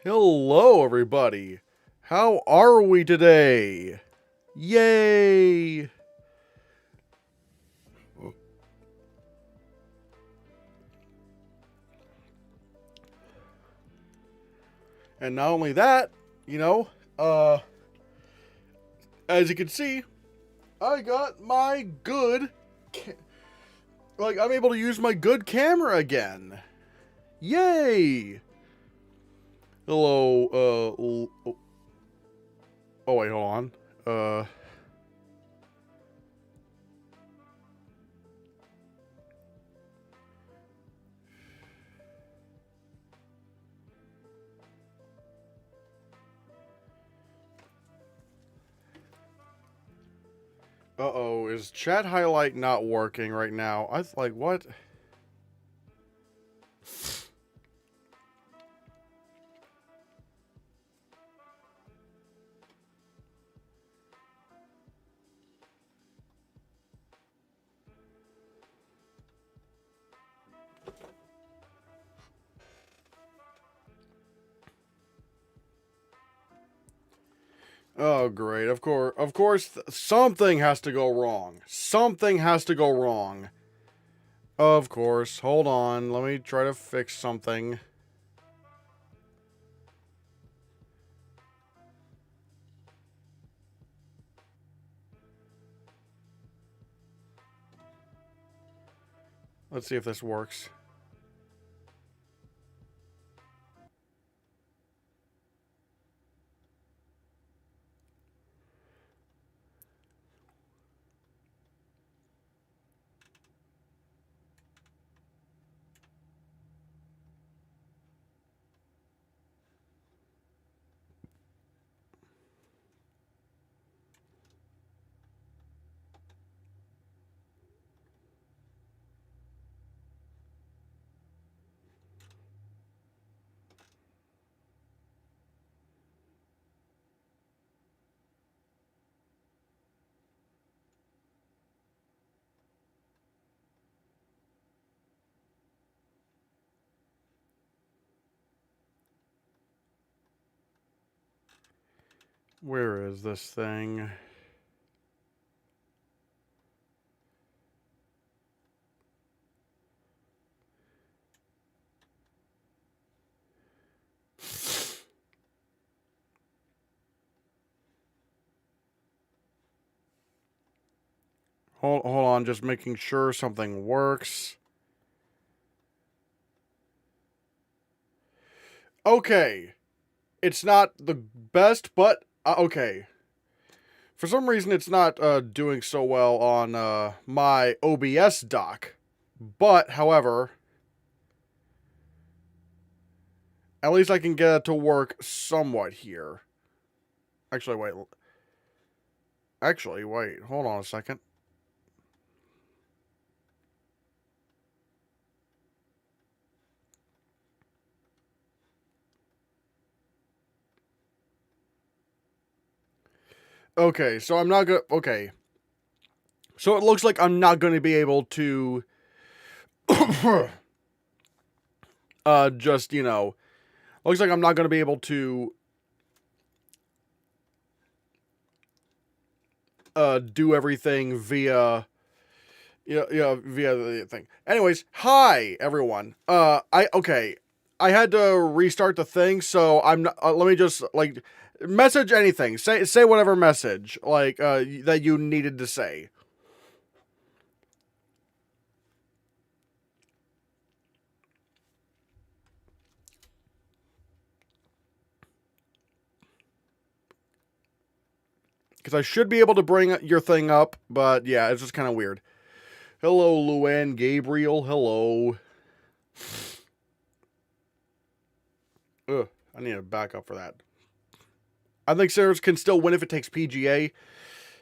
Hello, everybody. How are we today? Yay! And not only that, you know, uh, as you can see, I got my I'm able to use my good camera again. Yay! Hello, oh wait, hold on. Uh-oh, is chat highlight not working right now? What? Oh, great. Of course, something has to go wrong. Something has to go wrong. Of course. Hold on. Let me try to fix something. Let's see if this works. Where is this thing? Hold on, just making sure something works. Okay. It's not the best, but okay. For some reason, it's not doing so well on my OBS dock. But, however, at least I can get it to work somewhat here. Actually, wait. Hold on a second. Okay, so I'm not gonna. Okay. So it looks like I'm not going to be able to. Just, looks like I'm not going to be able to. Do everything via. Via the thing. Anyways, hi, everyone. Okay. I had to restart the thing, so I'm not. Let me just, message anything. Say whatever message, that you needed to say. Because I should be able to bring your thing up, but yeah, it's just kind of weird. Hello, Luann Gabriel. Hello. Ugh, I need a backup for that. I think Sarah's can still win if it takes PGA.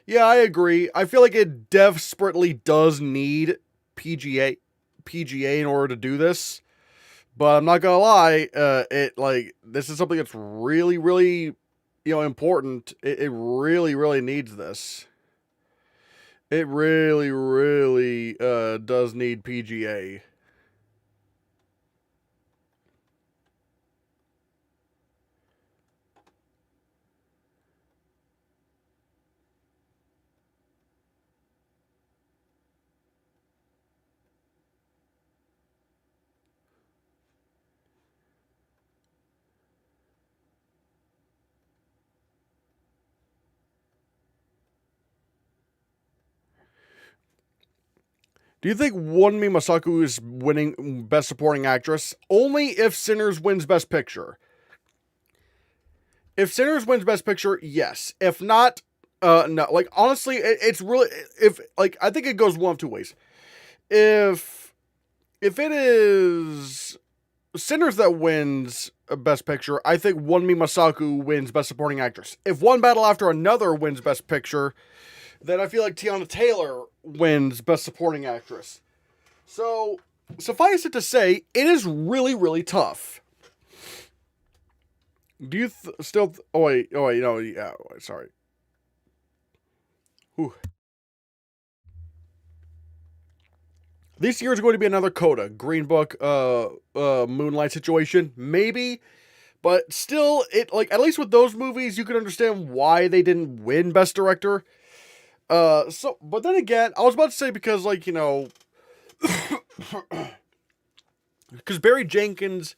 Yeah, I agree. I feel like it desperately does need PGA in order to do this. But I'm not gonna lie, this is something that's really, really, important. It really, really needs this. It really, really does need PGA. Do you think Wunmi Masaku is winning Best Supporting Actress? Only if Sinners wins Best Picture. If Sinners wins Best Picture, yes. If not, no. Like, honestly, it's really... I think it goes one of two ways. If it is Sinners that wins Best Picture, I think Wunmi Masaku wins Best Supporting Actress. If One Battle After Another wins Best Picture, then I feel like Tiana Taylor wins Best Supporting Actress. So, suffice it to say, it is really, really tough. Do you still... Oh, wait, no, yeah, sorry. Whew. This year is going to be another Coda, Green Book, Moonlight situation, maybe, but still, at least with those movies, you can understand why they didn't win Best Director. But then again, I was about to say because, because Barry Jenkins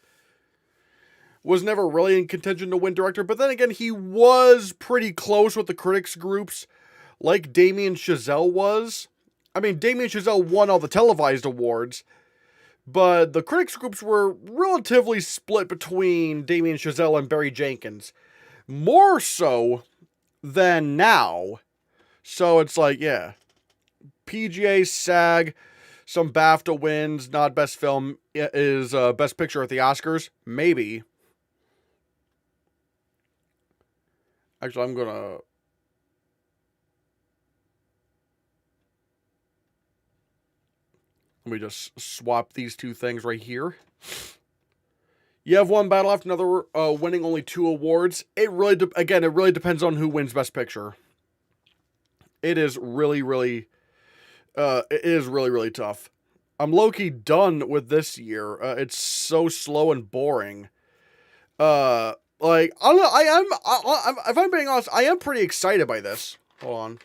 was never really in contention to win Director, but then again, he was pretty close with the critics groups, like Damien Chazelle was. I mean, Damien Chazelle won all the televised awards, but the critics groups were relatively split between Damien Chazelle and Barry Jenkins. More so than now. So it's like, yeah. PGA, SAG, some BAFTA wins, not Best Film, is Best Picture at the Oscars. Maybe. Actually, I'm gonna... Let me just swap these two things right here. You have One Battle After Another winning only 2 awards. It really depends on who wins Best Picture. It is really, really tough. I'm low-key done with this year. It's so slow and boring. I don't know. If I'm being honest, I am pretty excited by this. Hold on.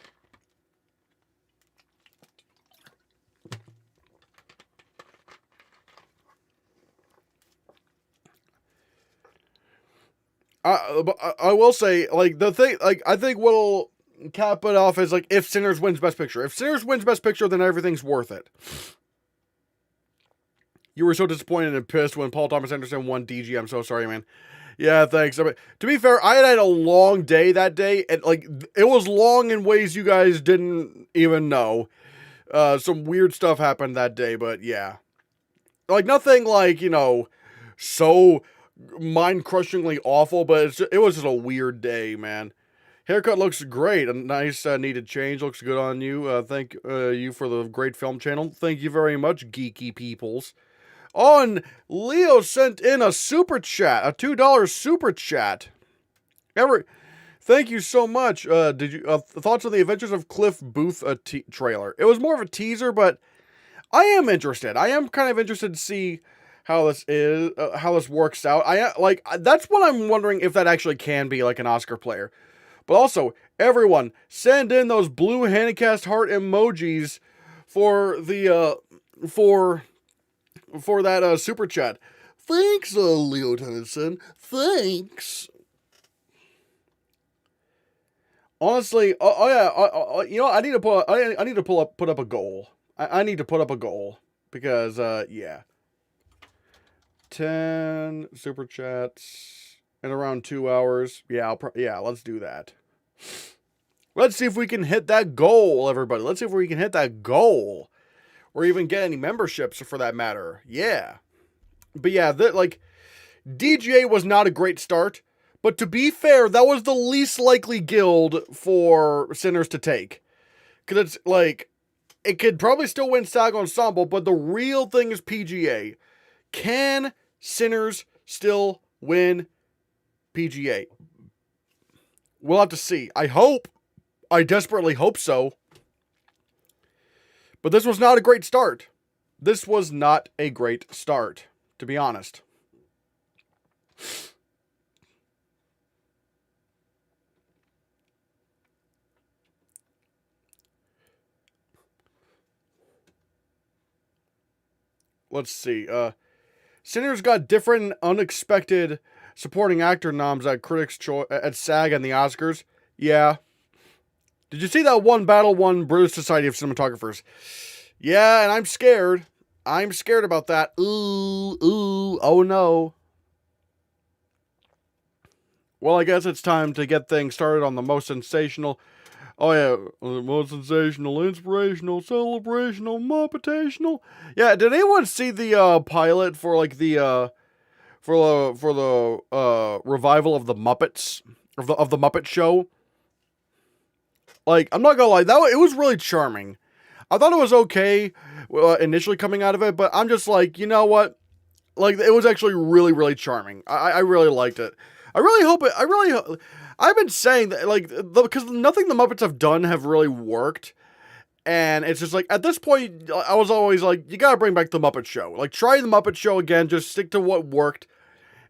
I will say, I think what'll cap it off is, if Sinners wins Best Picture. If Sinners wins Best Picture, then everything's worth it. You were so disappointed and pissed when Paul Thomas Anderson won DGA. I'm so sorry, man. Yeah, thanks. I mean, to be fair, I had a long day that day, and, it was long in ways you guys didn't even know. Some weird stuff happened that day, but yeah. Nothing, so... mind-crushingly awful, but it was just a weird day, man. Haircut looks great. A nice needed change. Looks good on you. Thank you for the great film channel. Thank you very much, geeky peoples. Oh, and Leo sent in a super chat, a $2 super chat. Thank you so much. Did you thoughts on the Adventures of Cliff Booth trailer? It was more of a teaser, but I am interested. I am kind of interested to see how this works out. That's what I'm wondering, if that actually can be an Oscar player. But also, everyone, send in those blue Hannahcast heart emojis for the for that super chat. Thanks, Leo Tennyson. Thanks. Honestly, I need to put up a goal. I need to put up a goal because yeah. 10 super chats in around 2 hours. Yeah, let's do that. Let's see if we can hit that goal, everybody. Let's see if we can hit that goal. Or even get any memberships, for that matter. Yeah. But yeah, DGA was not a great start. But to be fair, that was the least likely guild for Sinners to take. Because it's it could probably still win SAG Ensemble, but the real thing is PGA. Can Sinners still win PGA? We'll have to see. I desperately hope so. But this was not a great start. This was not a great start, to be honest. Let's see. Sinners got different unexpected supporting actor noms at at SAG and the Oscars. Yeah. Did you see that One Battle won British Society of Cinematographers? Yeah, and I'm scared. I'm scared about that. Ooh, oh no. Well, I guess it's time to get things started on the most sensational. Oh yeah, the most sensational, inspirational, celebrational, muppetational. Yeah, did anyone see the pilot for like the revival of the Muppets of the Muppet Show? Like, I'm not gonna lie, it was really charming. I thought it was okay initially coming out of it, but I'm just like, you know what? Like, it was actually really, really charming. I really liked it. I really hope it. I've been saying that, like, because nothing the Muppets have done have really worked. And it's just like, at this point, I was always like, you gotta bring back the Muppet Show. Like, try the Muppet Show again, just stick to what worked,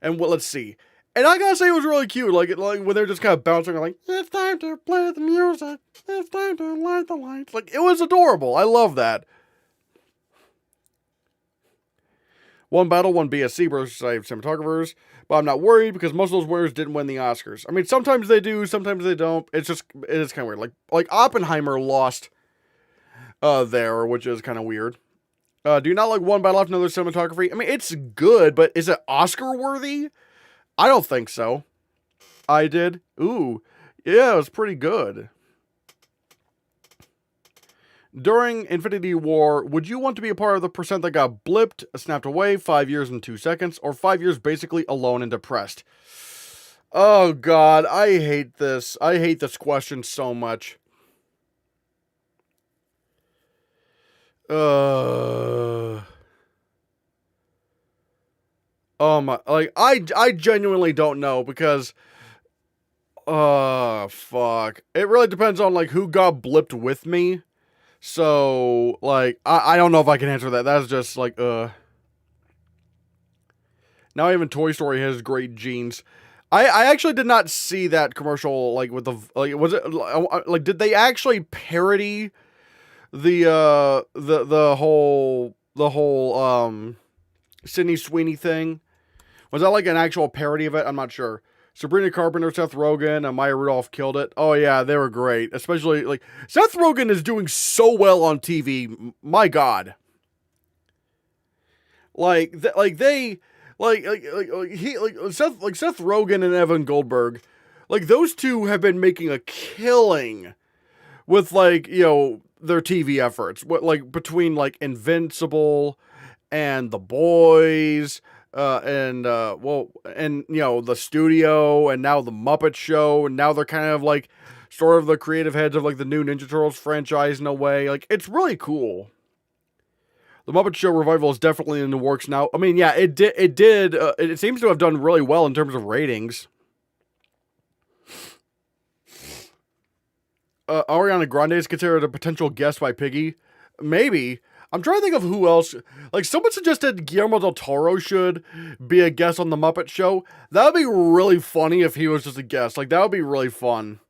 and let's see. And I gotta say, it was really cute. Like when they're just kind of bouncing, like, it's time to play the music. It's time to light the lights. Like, it was adorable. I love that. One battle, one BSC versus cinematographers. But I'm not worried because most of those winners didn't win the Oscars. I mean, sometimes they do, sometimes they don't. It is kind of weird. Like Oppenheimer lost there, which is kind of weird. Do you not like One Battle After Another cinematography? I mean, it's good, but is it Oscar worthy? I don't think so. I did. Ooh, yeah, it was pretty good. During Infinity War, would you want to be a part of the percent that got blipped, snapped away, 5 years and 2 seconds, or 5 years basically alone and depressed? Oh god, I hate this. I hate this question so much. Oh my, like, I genuinely don't know because, fuck. It really depends on, like, who got blipped with me. So, like, I don't know if I can answer that. That's just, like, Now even Toy Story has great genes. I actually did not see that commercial, like, with the, like, was it, like, did they actually parody the whole, Sydney Sweeney thing? Was that, like, an actual parody of it? I'm not sure. Sabrina Carpenter, Seth Rogen, and Maya Rudolph killed it. Oh yeah, they were great. Especially, like, Seth Rogen is doing so well on TV. My God. Like Seth Rogen and Evan Goldberg, like, those two have been making a killing with, like, you know, their TV efforts. What, like, between, like, Invincible and The Boys, and you know, The Studio, and now The Muppet Show, and now they're kind of like sort of the creative heads of, like, the new Ninja Turtles franchise in a way. Like, it's really cool. The Muppet Show revival is definitely in the works now. I mean, yeah, it did. It seems to have done really well in terms of ratings. Ariana Grande is considered a potential guest by Piggy. Maybe. I'm trying to think of who else. Like, someone suggested Guillermo del Toro should be a guest on The Muppet Show. That would be really funny if he was just a guest. Like, that would be really fun.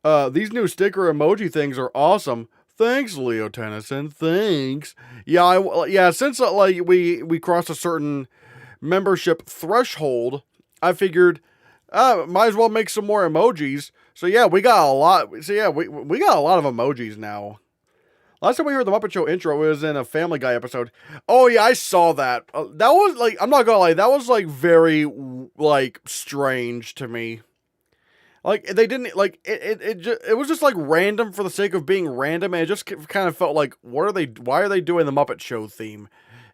These new sticker emoji things are awesome. Thanks, Leo Tennyson. Thanks. Yeah, since like we crossed a certain membership threshold, I figured might as well make some more emojis. So yeah, we got a lot. So yeah, we got a lot of emojis now. Last time we heard the Muppet Show intro was in a Family Guy episode. Oh yeah, I saw that. That was, like, I'm not gonna lie, that was, like, very, like, strange to me. Like, they didn't, like, it was just, like, random for the sake of being random, and it just kind of felt like, why are they doing the Muppet Show theme?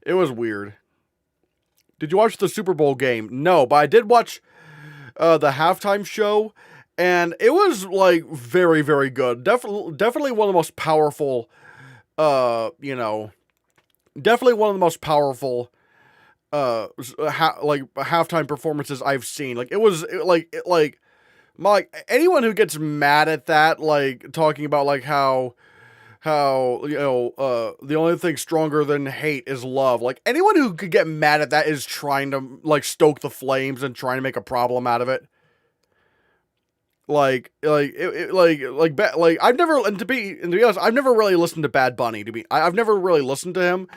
It was weird. Did you watch the Super Bowl game? No, but I did watch the halftime show, and it was, like, very, very good. Definitely one of the most powerful, you know, definitely one of the most powerful, like, halftime performances I've seen. Like, it was, anyone who gets mad at that, like, talking about, like, how, you know, the only thing stronger than hate is love. Like, anyone who could get mad at that is trying to, like, stoke the flames and trying to make a problem out of it. Like, I've never, and to be honest, I've never really listened to Bad Bunny. I've never really listened to him,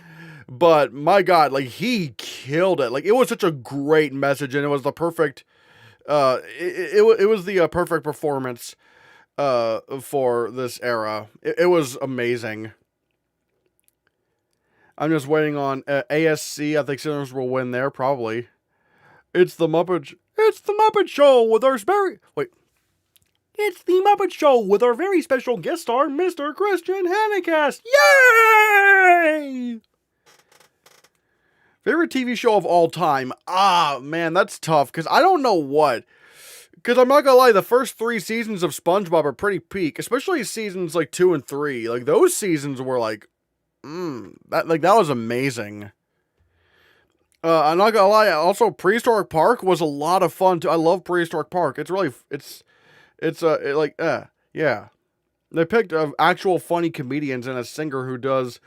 but my God, like, he killed it. Like, it was such a great message, and it was the perfect, it was the perfect performance for this era. It was amazing. I'm just waiting on ASC. I think Sinners will win there, probably. It's the Muppet Show with our It's the Muppet Show with our very special guest star, Mr. Christian Hannahcast. Yay! Favorite TV show of all time? Ah, man, that's tough, because I don't know what. Because I'm not gonna lie, the first 3 seasons of SpongeBob are pretty peak, especially seasons like 2 and 3. Like, those seasons were like, that was amazing. I'm not gonna lie, also Prehistoric Park was a lot of fun too. I love Prehistoric Park. It's really, yeah. They picked actual funny comedians and a singer who does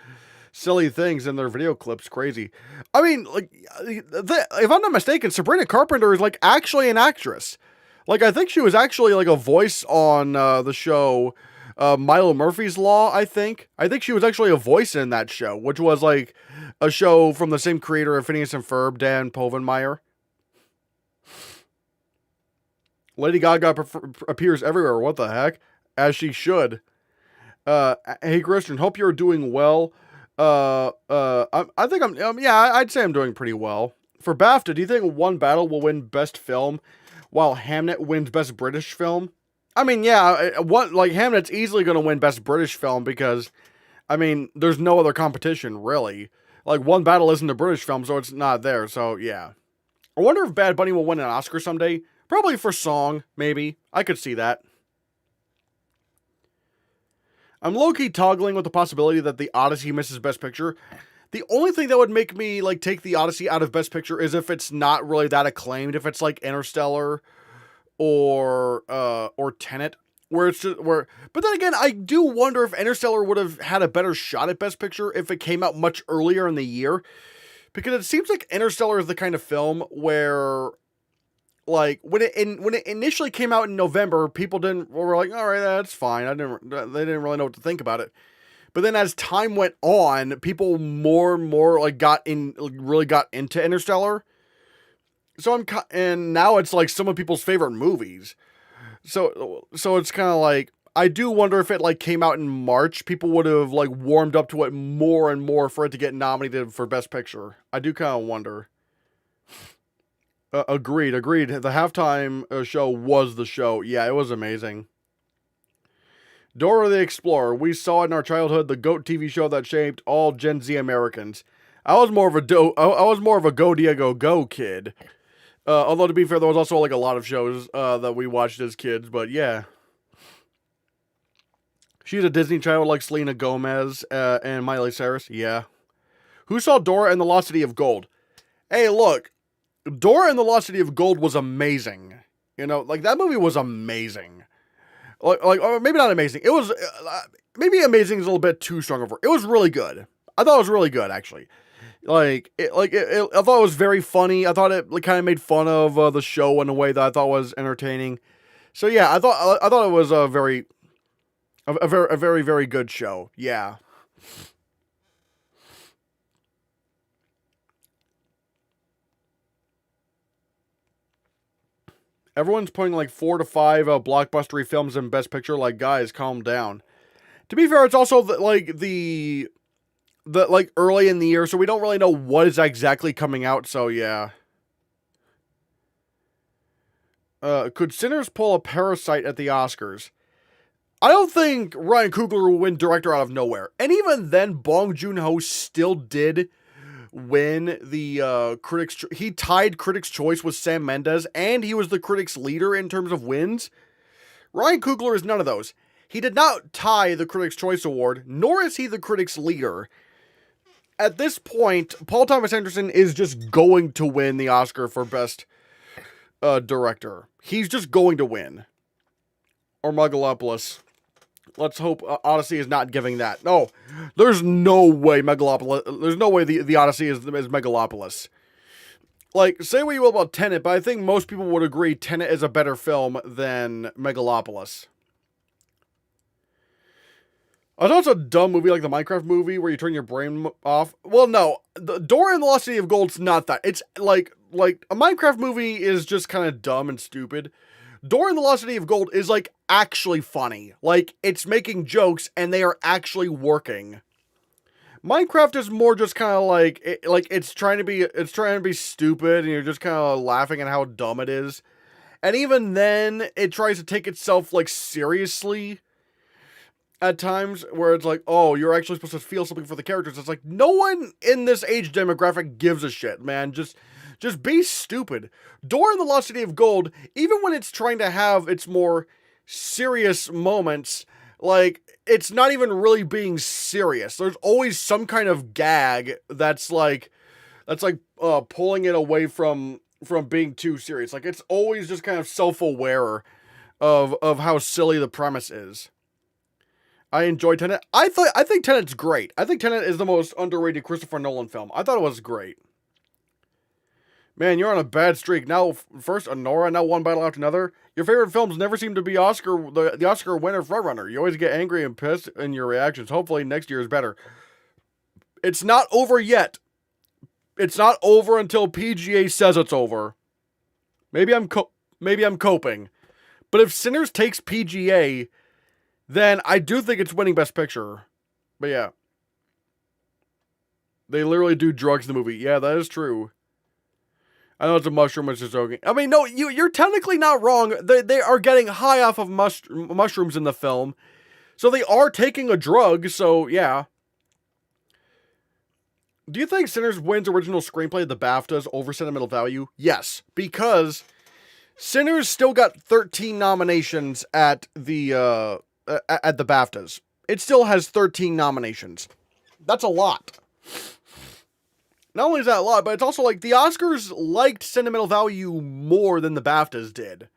silly things in their video clips. Crazy. I mean, like, if I'm not mistaken, Sabrina Carpenter is like actually an actress. Like, I think she was actually like a voice on the show Milo Murphy's Law, I think. I think she was actually a voice in that show, which was like a show from the same creator of Phineas and Ferb, Dan Povenmire. Lady Gaga appears everywhere. What the heck? As she should. Hey, Christian, hope you're doing well. I think I'd say I'm doing pretty well. For BAFTA, do you think One Battle will win Best Film, while Hamnet wins Best British Film? I mean, yeah, Hamnet's easily going to win Best British Film because, I mean, there's no other competition, really. Like, One Battle isn't a British film, so it's not there, so yeah. I wonder if Bad Bunny will win an Oscar someday. Probably for song, maybe. I could see that. I'm low-key toggling with the possibility that The Odyssey misses Best Picture. The only thing that would make me, like, take The Odyssey out of Best Picture is if it's not really that acclaimed. If it's, like, Interstellar or Tenet, but then again, I do wonder if Interstellar would have had a better shot at Best Picture if it came out much earlier in the year. Because it seems like Interstellar is the kind of film where, like, when it initially came out in November, people were like, all right, that's fine. They didn't really know what to think about it. But then as time went on, people more and more really got into Interstellar. And now it's like some of people's favorite movies. So it's kind of like, I do wonder if it like came out in March, people would have like warmed up to it more and more for it to get nominated for Best Picture. I do kind of wonder. Agreed. The halftime show was the show. Yeah, it was amazing. Dora the Explorer. We saw it in our childhood, the GOAT TV show that shaped all Gen Z Americans. I was more of a Go Diego Go kid. Although to be fair, there was also like a lot of shows that we watched as kids, but yeah. She's a Disney child like Selena Gomez and Miley Cyrus. Yeah. Who saw Dora and the Lost City of Gold? Hey, look. Dora and the Lost City of Gold was amazing. You know, like, that movie was amazing. Or maybe not amazing. It was, maybe amazing is a little bit too strong of a word. It was really good. I thought it was really good, actually. I thought it was very funny. I thought it kind of made fun of the show in a way that I thought was entertaining. So yeah, I thought it was a very, very good show. Yeah. Everyone's putting like 4 to 5 blockbustery films in Best Picture. Like, guys, calm down. To be fair, it's also the early in the year, so we don't really know what is exactly coming out. So yeah. Could Sinners pull a Parasite at the Oscars? I don't think Ryan Coogler will win director out of nowhere. And even then, Bong Joon-ho still did win the he tied Critics' Choice with Sam Mendes, and he was the critics' leader in terms of wins. Ryan Coogler is none of those. He did not tie the Critics' Choice Award, nor is he the critics' leader. At this point, Paul Thomas Anderson is just going to win the Oscar for Best Director. He's just going to win. Or Megalopolis. Let's hope Odyssey is not giving that. No, there's no way Megalopolis. There's no way the Odyssey is Megalopolis. Like, say what you will about Tenet, but I think most people would agree Tenet is a better film than Megalopolis. I thought it's a dumb movie like the Minecraft movie where you turn your brain off. Well, no, the Dora and the Lost City of Gold's not that. It's like a Minecraft movie is just kind of dumb and stupid. Dora and the Lost City of Gold is, like, actually funny. Like, it's making jokes, and they are actually working. Minecraft is more just kind of like it's trying to be stupid, and you're just kind of laughing at how dumb it is. And even then, it tries to take itself like seriously at times, where it's like, oh, you're actually supposed to feel something for the characters. It's like, no one in this age demographic gives a shit, man. Just be stupid. Dora and the Lost City of Gold, even when it's trying to have its more serious moments, like, it's not even really being serious. There's always some kind of gag that's pulling it away from being too serious. Like, it's always just kind of self-aware of how silly the premise is. I enjoy Tenet. I think Tenet's great. I think Tenet is the most underrated Christopher Nolan film. I thought it was great. Man, you're on a bad streak. Now, first Anora, now one battle after another. Your favorite films never seem to be the Oscar winner frontrunner. You always get angry and pissed in your reactions. Hopefully next year is better. It's not over yet. It's not over until PGA says it's over. Maybe I'm coping. But if Sinners takes PGA, then I do think it's winning Best Picture. But yeah. They literally do drugs in the movie. Yeah, that is true. I know it's a mushroom, which is joking. I mean, no, you're technically not wrong. They are getting high off of mushrooms in the film. So they are taking a drug, so yeah. Do you think Sinners wins original screenplay at the BAFTAs over sentimental value? Yes, because Sinners still got 13 nominations at the BAFTAs. It still has 13 nominations. That's a lot. Not only is that a lot, but it's also like the Oscars liked sentimental value more than the BAFTAs did.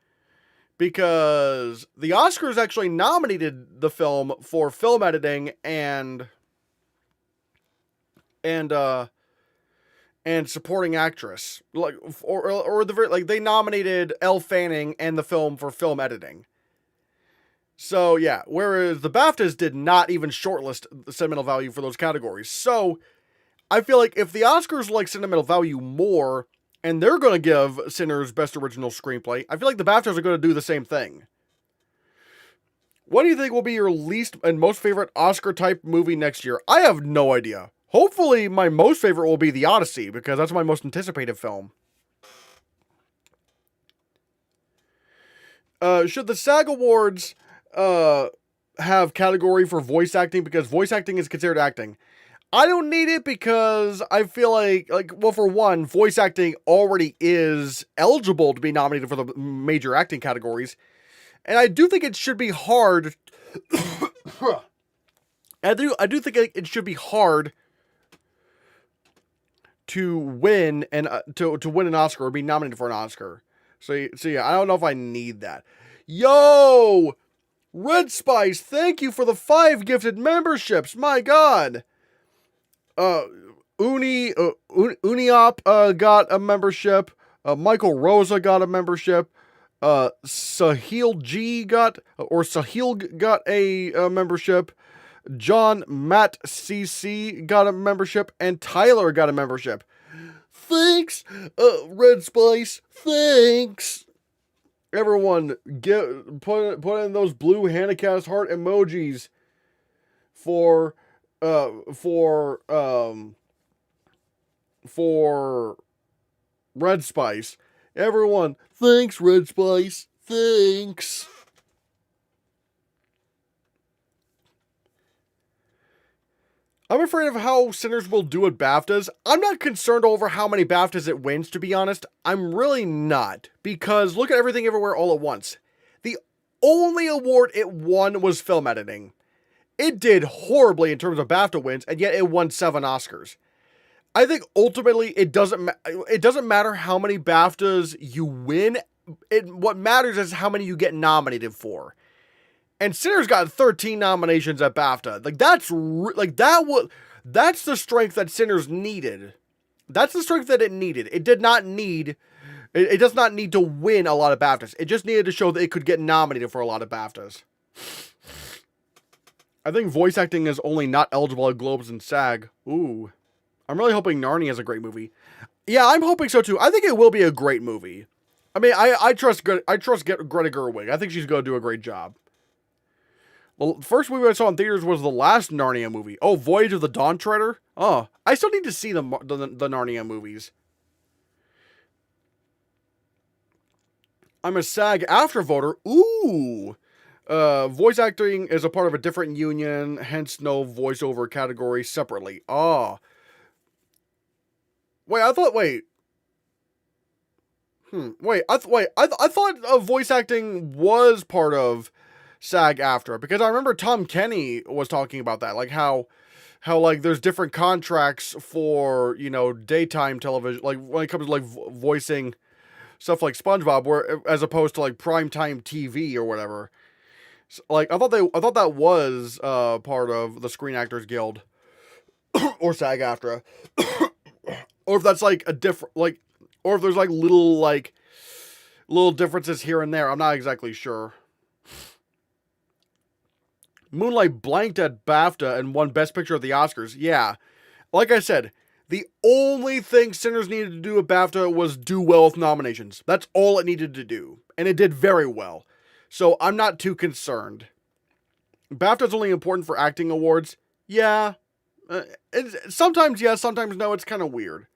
Because the Oscars actually nominated the film for film editing and supporting actress. Like they nominated Elle Fanning and the film for film editing. So yeah, whereas the BAFTAs did not even shortlist the sentimental value for those categories. So I feel like if the Oscars like sentimental value more, and they're going to give Sinners Best Original Screenplay, I feel like the BAFTAs are going to do the same thing. What do you think will be your least and most favorite Oscar-type movie next year? I have no idea. Hopefully, my most favorite will be The Odyssey, because that's my most anticipated film. Should the SAG Awards have category for voice acting, because voice acting is considered acting? I don't need it because I feel like, well, for one, voice acting already is eligible to be nominated for the major acting categories. And I do think it should be hard. I do think it should be hard to win to win an Oscar or be nominated for an Oscar. So yeah, I don't know if I need that. Yo! Red Spice, thank you for the 5 gifted memberships. My God. Uniop got a membership. Michael Rosa got a membership. Sahil got a membership. John Matt CC got a membership, and Tyler got a membership. Thanks, Red Spice. Thanks. Everyone, put in those blue Hannahcast heart emojis for Red Spice. Everyone, thanks, Red Spice. Thanks. I'm afraid of how Sinners will do at BAFTAs. I'm not concerned over how many BAFTAs it wins, to be honest. I'm really not. Because look at Everything Everywhere All at Once. The only award it won was film editing. It did horribly in terms of BAFTA wins, and yet it won 7 Oscars. I think ultimately it doesn't matter how many BAFTAs you win. What matters is how many you get nominated for. And Sinners got 13 nominations at BAFTA. That's the strength that Sinners needed. That's the strength that it needed. It does not need to win a lot of BAFTAs. It just needed to show that it could get nominated for a lot of BAFTAs. I think voice acting is only not eligible at Globes and SAG. Ooh. I'm really hoping Narnia is a great movie. Yeah, I'm hoping so too. I think it will be a great movie. I mean, I trust Greta Gerwig. I think she's going to do a great job. Well, the first movie I saw in theaters was the last Narnia movie. Oh, Voyage of the Dawn Treader? Oh, I still need to see the Narnia movies. I'm a SAG-AFTRA voter. Ooh. Voice acting is a part of a different union, hence no voiceover category separately. Ah. Wait, I thought, wait. I thought voice acting was part of SAG-AFTRA, because I remember Tom Kenny was talking about that, like how like there's different contracts for, you know, daytime television, like when it comes to like voicing stuff like SpongeBob, where as opposed to like primetime TV or whatever. So, like I thought that was part of the Screen Actors Guild or SAG-AFTRA, or if that's like a different, like, or if there's like little differences here and there. I'm not exactly sure. Moonlight blanked at BAFTA and won Best Picture at the Oscars. Yeah. Like I said, the only thing Sinners needed to do at BAFTA was do well with nominations. That's all it needed to do. And it did very well. So I'm not too concerned. BAFTA's only important for acting awards. Yeah. Sometimes yes, sometimes no. It's kind of weird.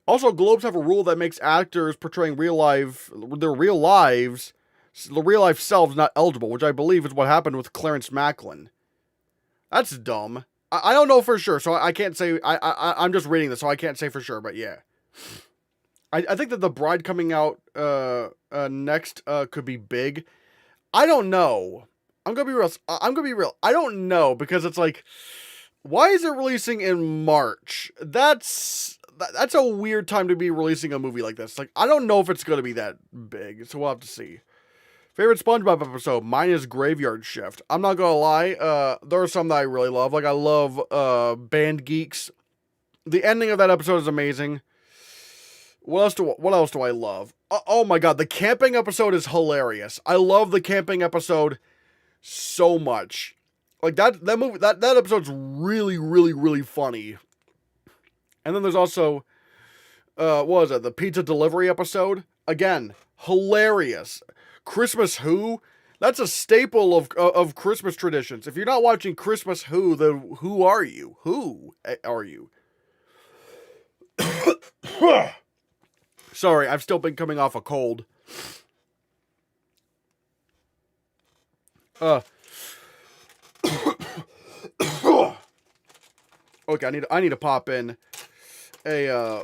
Also, Globes have a rule that makes actors portraying their real life selves not eligible, which I believe is what happened with Clarence Macklin. That's dumb. I don't know for sure, so I can't say. I'm just reading this, so I can't say for sure, but yeah. I think that The Bride coming out next could be big. I don't know. I'm gonna be real. I don't know, because it's like, why is it releasing in March? That's a weird time to be releasing a movie like this. Like, I don't know if it's gonna be that big, so we'll have to see. Favorite SpongeBob episode? Mine is Graveyard Shift. I'm not gonna lie, there are some that I really love. Like, I love Band Geeks. The ending of that episode is amazing. What else do I love? Oh my god, the camping episode is hilarious. I love the camping episode so much. Like, that episode's really, really, really funny. And then there's also, what was it? The pizza delivery episode? Again, hilarious. Christmas Who? That's a staple of Christmas traditions. If you're not watching Christmas Who, then who are you? Who are you? Sorry, I've still been coming off a cold. Okay, I need to pop in a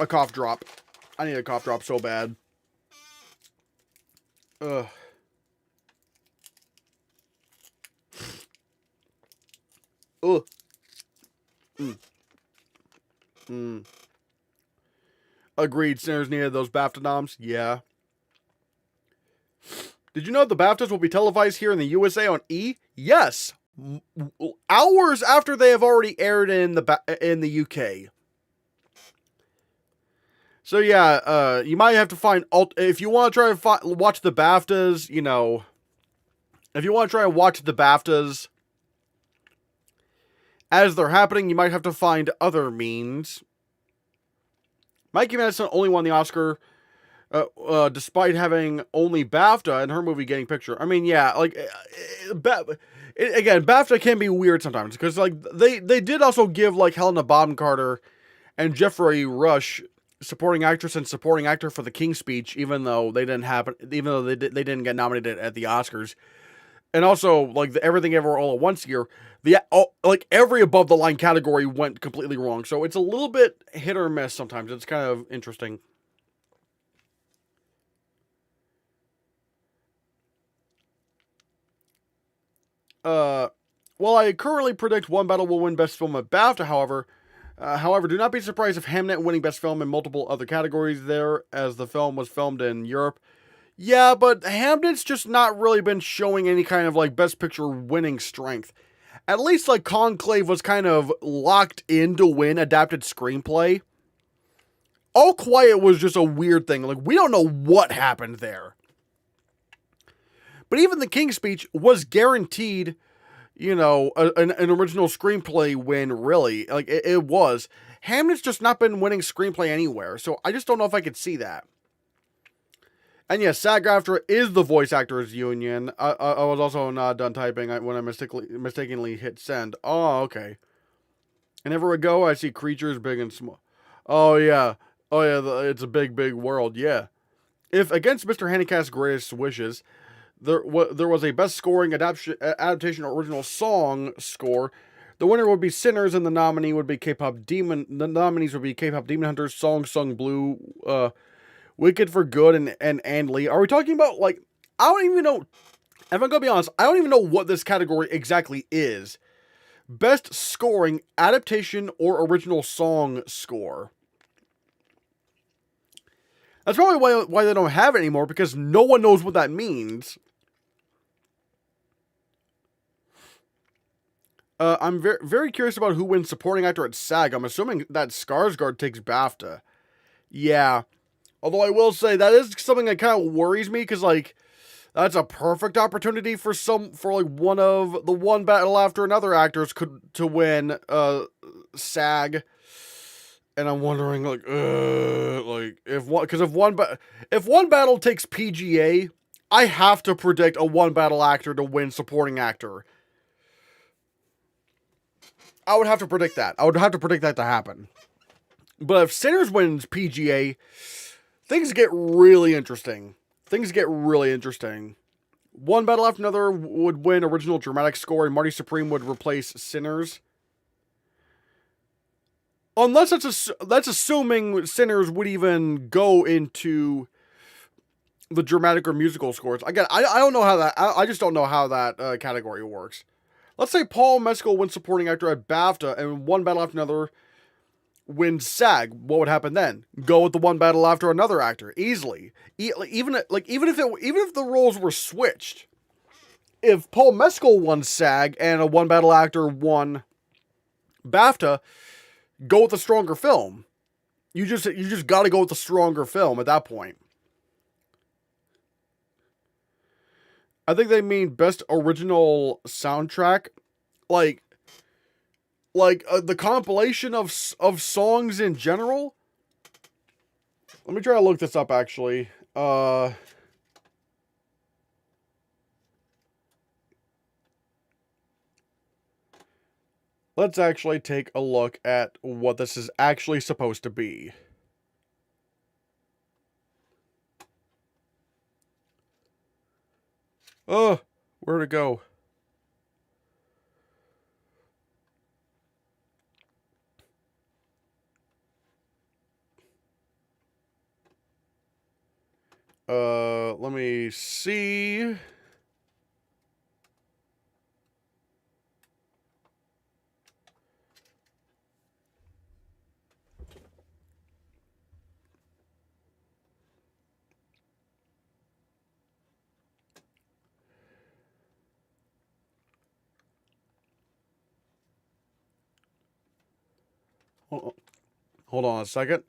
cough drop. I need a cough drop so bad. Agreed, Sinners needed those BAFTA noms. Yeah. Did you know the BAFTAs will be televised here in the USA on E? Yes. Hours after they have already aired in the UK. So yeah, you might have to find if you want to try to watch the BAFTAs, you know, if you want to try and watch the BAFTAs as they're happening, you might have to find other means. Mikey Madison only won the Oscar despite having only BAFTA and her movie Getting Picture. I mean, yeah, like again, BAFTA can be weird sometimes, because like they did also give like Helena Bonham Carter and Jeffrey Rush supporting actress and supporting actor for The King's Speech, even though they didn't get nominated at the Oscars. And also, like, the Everything Everywhere All at Once year, like, every above the line category went completely wrong. So it's a little bit hit or miss sometimes. It's kind of interesting. Well, I currently predict One Battle will win Best Film at BAFTA, however, do not be surprised if Hamnet winning Best Film in multiple other categories there, as the film was filmed in Europe. Yeah, but Hamnet's just not really been showing any kind of, like, Best Picture winning strength. At least, like, Conclave was kind of locked in to win Adapted Screenplay. All Quiet was just a weird thing. Like, we don't know what happened there. But even The King's Speech was guaranteed, you know, an original screenplay win, really. Like, it was. Hamnet's just not been winning screenplay anywhere, so I just don't know if I could see that. And yes, SAG-AFTRA is the voice actors union. I was also not done typing when I mistakenly hit send. Oh, okay. And everywhere I go, I see creatures big and small. Oh yeah, it's a big, big world. Yeah. If against Mr. Hannahcast's greatest wishes, there was a best scoring adaptation or original song score, the winner would be Sinners, and the nominee would be K-pop Demon. The nominees would be K-pop Demon Hunters, Song Sung Blue, Wicked for Good, and Lee. Are we talking about, like, I don't even know. If I'm gonna be honest, I don't even know what this category exactly is. Best scoring adaptation or original song score. That's probably why they don't have it anymore, because no one knows what that means. I'm very curious about who wins supporting actor at SAG. I'm assuming that Skarsgård takes BAFTA. Yeah. Although I will say that is something that kind of worries me, because, like, that's a perfect opportunity for one of the one battle after another actors to win SAG. And I'm wondering, like if one battle takes PGA, I have to predict a one battle actor to win supporting actor. I would have to predict that. I would have to predict that to happen. But if Sinners wins PGA, things get really interesting. One battle after another would win original dramatic score, and Marty Supreme would replace Sinners. Unless that's assuming Sinners would even go into the dramatic or musical scores. Again, I don't know how that. I just don't know how that category works. Let's say Paul Mescal wins supporting actor at BAFTA, and one battle after another wins SAG. What would happen then? Go with the one battle after another actor easily. Even if the roles were switched. If Paul Mescal won SAG and a one battle actor won BAFTA, go with the stronger film. You just got to go with the stronger film at that point. I think they mean best original soundtrack, like the compilation of songs in general. Let me try to look this up actually. Let's actually take a look at what this is actually supposed to be. Oh, where'd it go? Let me see. Hold on a second.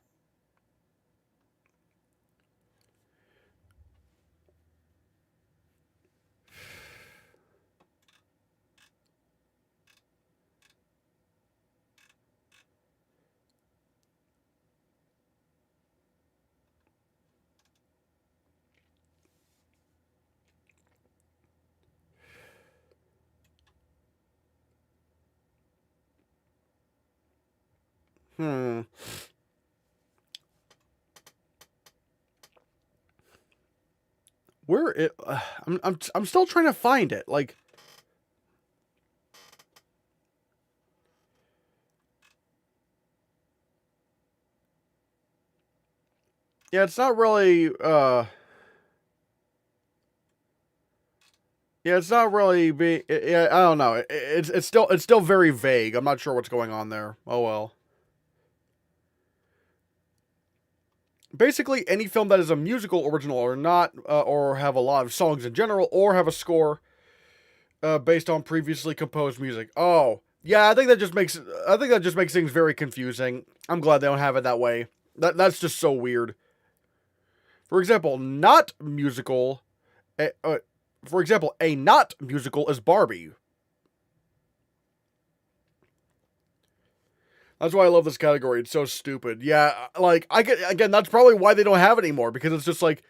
Where it? I'm still trying to find it. Like, yeah, it's not really. Yeah, it's not really yeah, I don't know. It's still very vague. I'm not sure what's going on there. Oh well. Basically, any film that is a musical original or not, or have a lot of songs in general, or have a score based on previously composed music. Oh, yeah, I think that just makes things very confusing. I'm glad they don't have it that way. That's just so weird. For example, not musical. For example, a not musical is Barbie. That's why I love this category. It's so stupid. Yeah, like again, that's probably why they don't have it anymore, because it's just like,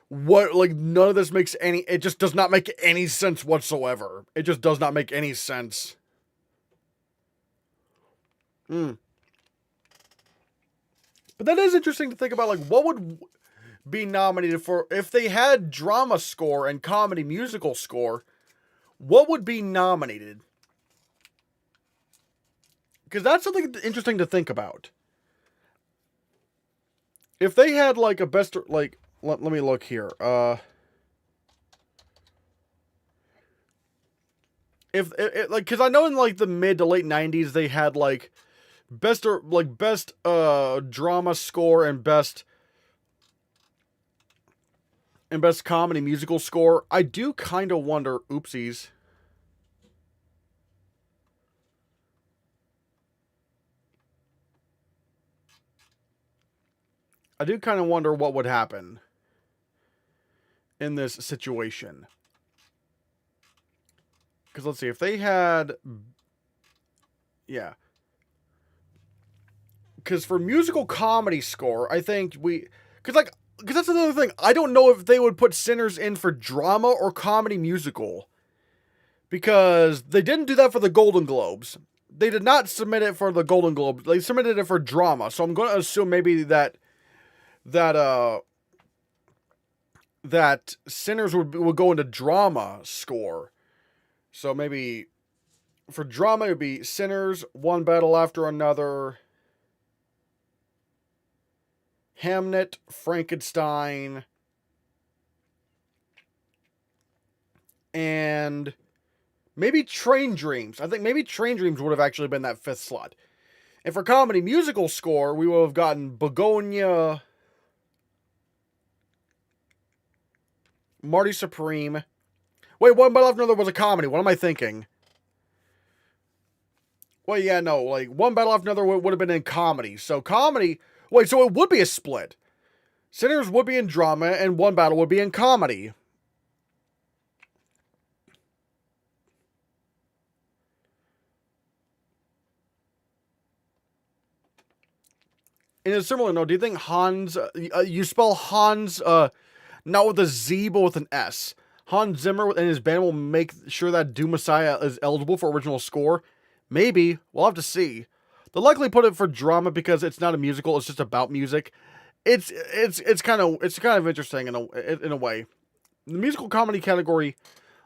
What, like, none of this makes any, it just does not make any sense whatsoever. It just does not make any sense. Hmm. But that is interesting to think about, like, what would be nominated for, if they had drama score and comedy musical score, what would be nominated? Because that's something interesting to think about. If they had, like, a best, like, let me look here. If like, because I know in, like, the mid to late 90s, they had, like, best drama score and best comedy musical score. I do kind of wonder, oopsies. I do kind of wonder what would happen in this situation. Because let's see, if they had, yeah. Because for musical comedy score, I think because that's another thing. I don't know if they would put Sinners in for drama or comedy musical. Because they didn't do that for the Golden Globes. They did not submit it for the Golden Globes. They submitted it for drama. So I'm going to assume maybe that Sinners would go into drama score. So maybe for drama it would be Sinners, One Battle After Another, Hamnet, Frankenstein, and maybe Train Dreams. I think maybe Train Dreams would have actually been that fifth slot. And for comedy musical score, we would have gotten Begonia, Marty Supreme. Wait, One Battle After Another was a comedy. What am I thinking? Well, yeah, no. Like, One Battle After Another would have been in comedy. So comedy... Wait, so it would be a split. Sinners would be in drama, and One Battle would be in comedy. In a similar note, do you think Hans... you spell Hans... not with a Z, but with an S. Hans Zimmer and his band will make sure that Doom Messiah is eligible for original score. Maybe. We'll have to see. They'll likely put it for drama because it's not a musical, it's just about music. It's kind of interesting in a way. The musical comedy category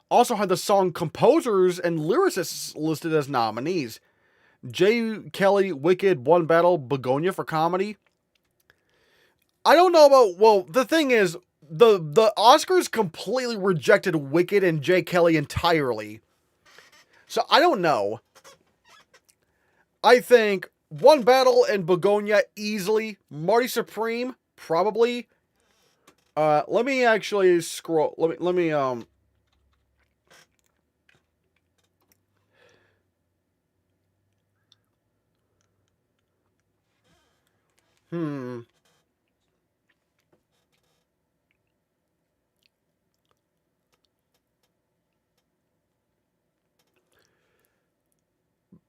also had the song composers and lyricists listed as nominees. Jay Kelly, Wicked, One Battle, Begonia for comedy. I don't know about, well, the thing is, the Oscars completely rejected Wicked and Jay Kelly entirely. So I don't know. I think One Battle and Begonia easily. Marty Supreme, probably. Let me actually scroll. Let me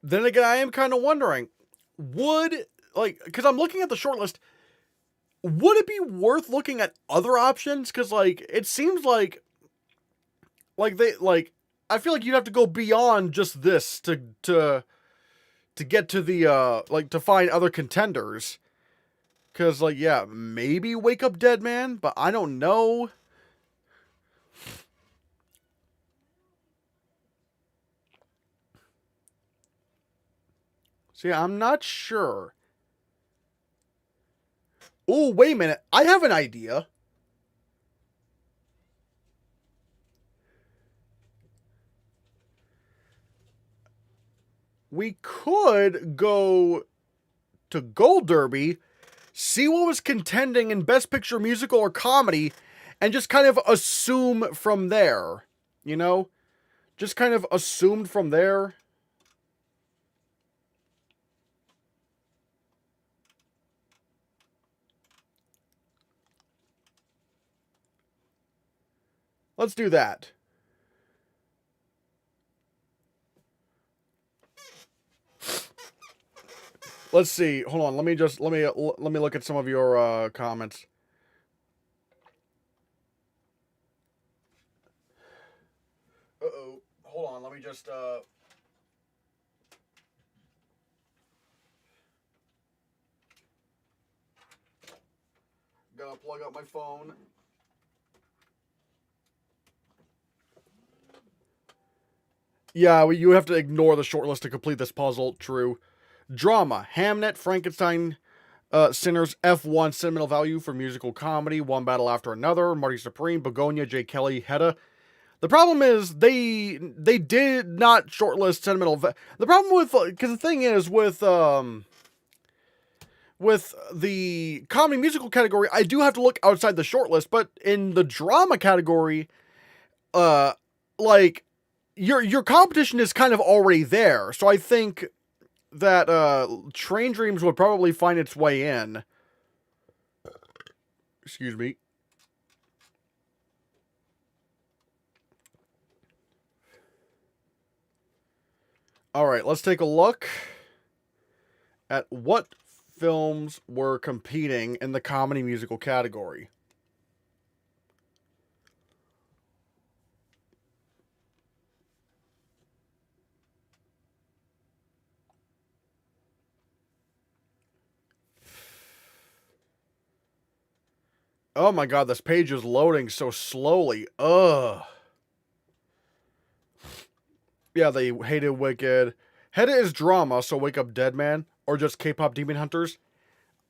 Then again, I am kind of wondering, because I'm looking at the shortlist, would it be worth looking at other options? Because, like, it seems like I feel like you'd have to go beyond just this to get to the, to find other contenders. Because, like, yeah, maybe Wake Up Dead Man, but I don't know. So, yeah, I'm not sure. Oh, wait a minute. I have an idea. We could go to Gold Derby, see what was contending in Best Picture Musical or Comedy, and just kind of assume from there. You know? Just kind of assumed from there. Let's do that. Let's see. Hold on. Let me look at some of your comments. me just, Gotta plug up my phone. Yeah, you have to ignore the shortlist to complete this puzzle. True. Drama. Hamnet, Frankenstein, Sinners, F1, Sentimental Value for Musical Comedy, One Battle After Another, Marty Supreme, Begonia, J. Kelly, Hedda. The problem is they did not shortlist Sentimental Value. The problem with, because the thing is, with the comedy musical category, I do have to look outside the shortlist, but in the drama category, like, your competition is kind of already there. So I think that Train Dreams would probably find its way in. Excuse me. All right, let's take a look at what films were competing in the comedy musical category. Oh my god, this page is loading so slowly. Ugh. Yeah, they hated Wicked. Hedda is drama, so Wake Up Dead Man, or just K-pop Demon Hunters.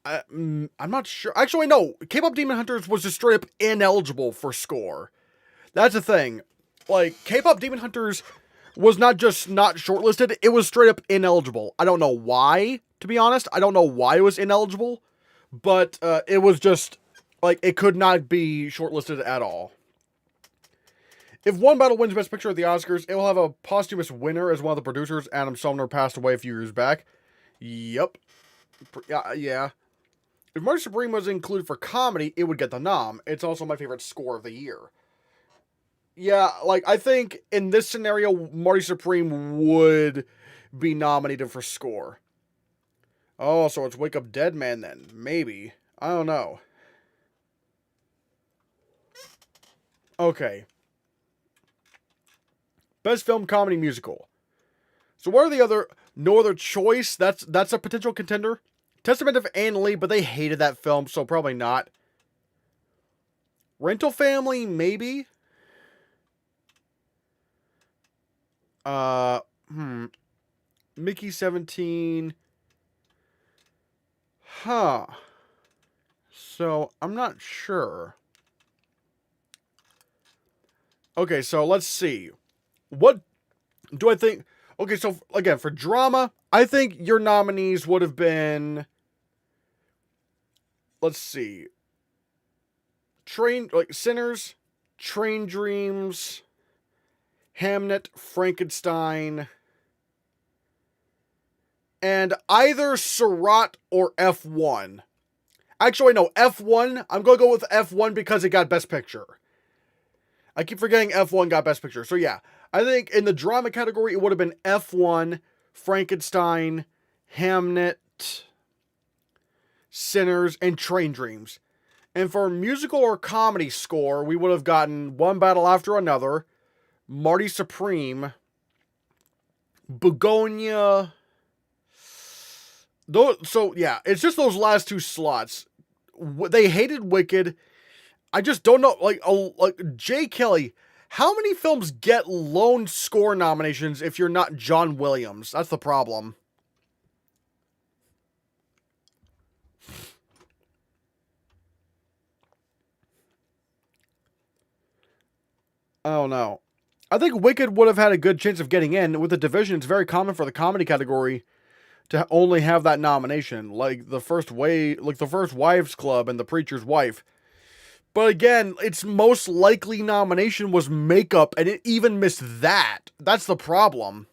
I'm not sure. Actually, no. K-pop Demon Hunters was just straight up ineligible for score. That's the thing. Like, K-pop Demon Hunters was not just not shortlisted, it was straight up ineligible. I don't know why, to be honest. I don't know why it was ineligible, but it was just, like, it could not be shortlisted at all. If One Battle wins Best Picture at the Oscars, it will have a posthumous winner as one of the producers. Adam Sumner passed away a few years back. Yep. Yeah. If Marty Supreme was included for comedy, it would get the nom. It's also my favorite score of the year. Yeah, like, I think in this scenario, Marty Supreme would be nominated for score. Oh, so it's Wake Up Dead Man then. Maybe. I don't know. Okay. Best Film Comedy Musical. So what are the other... No Other Choice? That's a potential contender. Testament of Ann Lee, but they hated that film, so probably not. Rental Family, maybe? Mickey 17. Huh. So, I'm not sure. Okay, so let's see. What do I think... Okay, so, again, for drama, I think your nominees would have been... Let's see. Sinners, Train Dreams, Hamnet, Frankenstein, and either Surratt or F1. Actually, no, F1. I'm going to go with F1 because it got Best Picture. I keep forgetting F1 got Best Picture. So yeah, I think in the drama category, it would have been F1, Frankenstein, Hamnet, Sinners, and Train Dreams. And for musical or comedy score, we would have gotten One Battle After Another, Marty Supreme, Begonia. So yeah, it's just those last two slots. They hated Wicked. I just don't know, like J. Kelly, how many films get lone score nominations if you're not John Williams? That's the problem. I don't know. I think Wicked would have had a good chance of getting in. With the division, it's very common for the comedy category to only have that nomination. Like the First Wives Club and The Preacher's Wife. But again, its most likely nomination was makeup, and it even missed that. That's the problem.